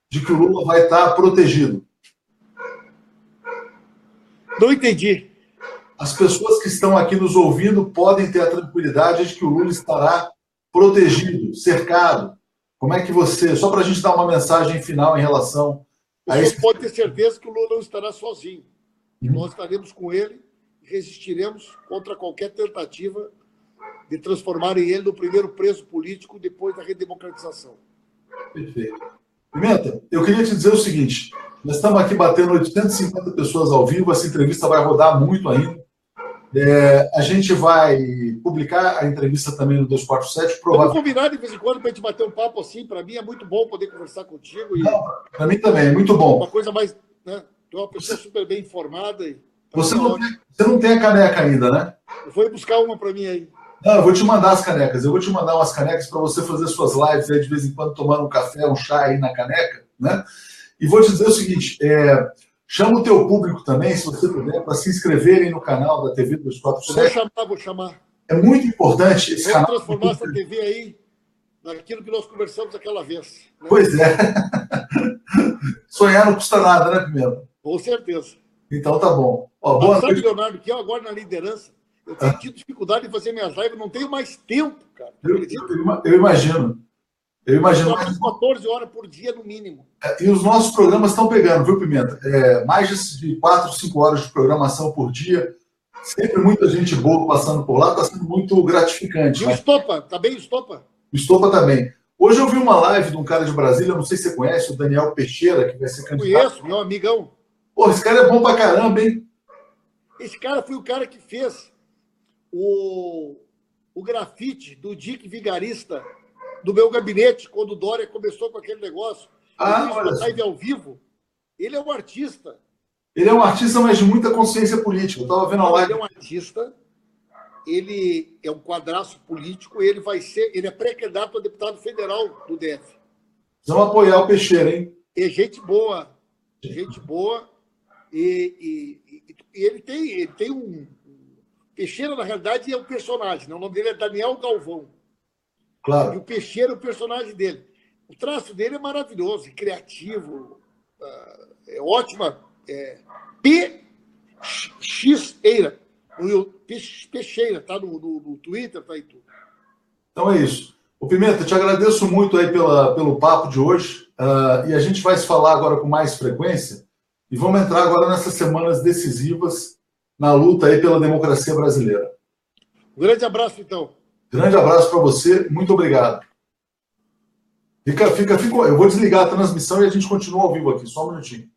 de que o Lula vai estar protegido. Não entendi. As pessoas que estão aqui nos ouvindo podem ter a tranquilidade de que o Lula estará protegido, cercado. Como é que você... Só para a gente dar uma mensagem final em relação O senhor pode ter certeza que o Lula não estará sozinho. Nós estaremos com ele e resistiremos contra qualquer tentativa de transformarem ele no primeiro preso político depois da redemocratização. Perfeito. Pimenta, eu queria te dizer o seguinte, nós estamos aqui batendo 850 pessoas ao vivo, essa entrevista vai rodar muito ainda. A gente vai publicar a entrevista também no 247. Vamos combinar de vez em quando para a gente bater um papo assim. Para mim é muito bom poder conversar contigo. Para mim também, é muito bom. Uma coisa mais... Né? Tu é uma pessoa super bem informada. Você não tem a caneca ainda, né? Eu vou buscar uma para mim aí. Não, eu vou te mandar as canecas. Eu vou te mandar umas canecas para você fazer suas lives aí de vez em quando, tomando um café, um chá aí na caneca, né? E vou te dizer o seguinte, chama o teu público também, se você puder, para se inscreverem no canal da TV 247. Vou chamar. É muito importante esse canal. Vamos transformar essa TV aí naquilo que nós conversamos aquela vez. Né? Pois é. Sonhar não custa nada, né, Pimenta? Com certeza. Então tá bom. Ó, boa sabe, noite. Leonardo, que eu agora na liderança, eu tenho tido dificuldade de fazer minhas lives, não tenho mais tempo, cara. Eu imagino. Eu imagino. Mais 14 horas por dia, no mínimo. E os nossos programas estão pegando, viu, Pimenta? Mais de 4, 5 horas de programação por dia. Sempre muita gente boa passando por lá, está sendo muito gratificante. E o Estopa, tá bem o Estopa? O Estopa também. Hoje eu vi uma live de um cara de Brasília, não sei se você conhece, o Daniel Peixeira, que vai ser candidato. Conheço, meu amigão. Pô, esse cara é bom pra caramba, hein? Esse cara foi o cara que fez o grafite do Dick Vigarista do meu gabinete, quando o Dória começou com aquele negócio. Olha uma live ao vivo. Ele é um artista. Ele é um artista, mas de muita consciência política. Eu estava vendo a live. Ele é um artista, ele é um quadraço político, ele é pré-candidato a deputado federal do DF. Vamos apoiar o Peixeira, hein? É gente boa. Gente boa. E ele tem um... Peixeira, na realidade, é um personagem. Né? O nome dele é Daniel Galvão. Claro. E o Peixeira é o personagem dele. O traço dele é maravilhoso, criativo, é ótima. Peixeira. Peixeira, tá no Twitter, tá aí tudo. Então é isso. O Pimenta, te agradeço muito aí pelo papo de hoje. E a gente vai se falar agora com mais frequência. E vamos entrar agora nessas semanas decisivas na luta aí pela democracia brasileira. Um grande abraço, então. Grande abraço para você. Muito obrigado. Eu vou desligar a transmissão e a gente continua ao vivo aqui. Só um minutinho.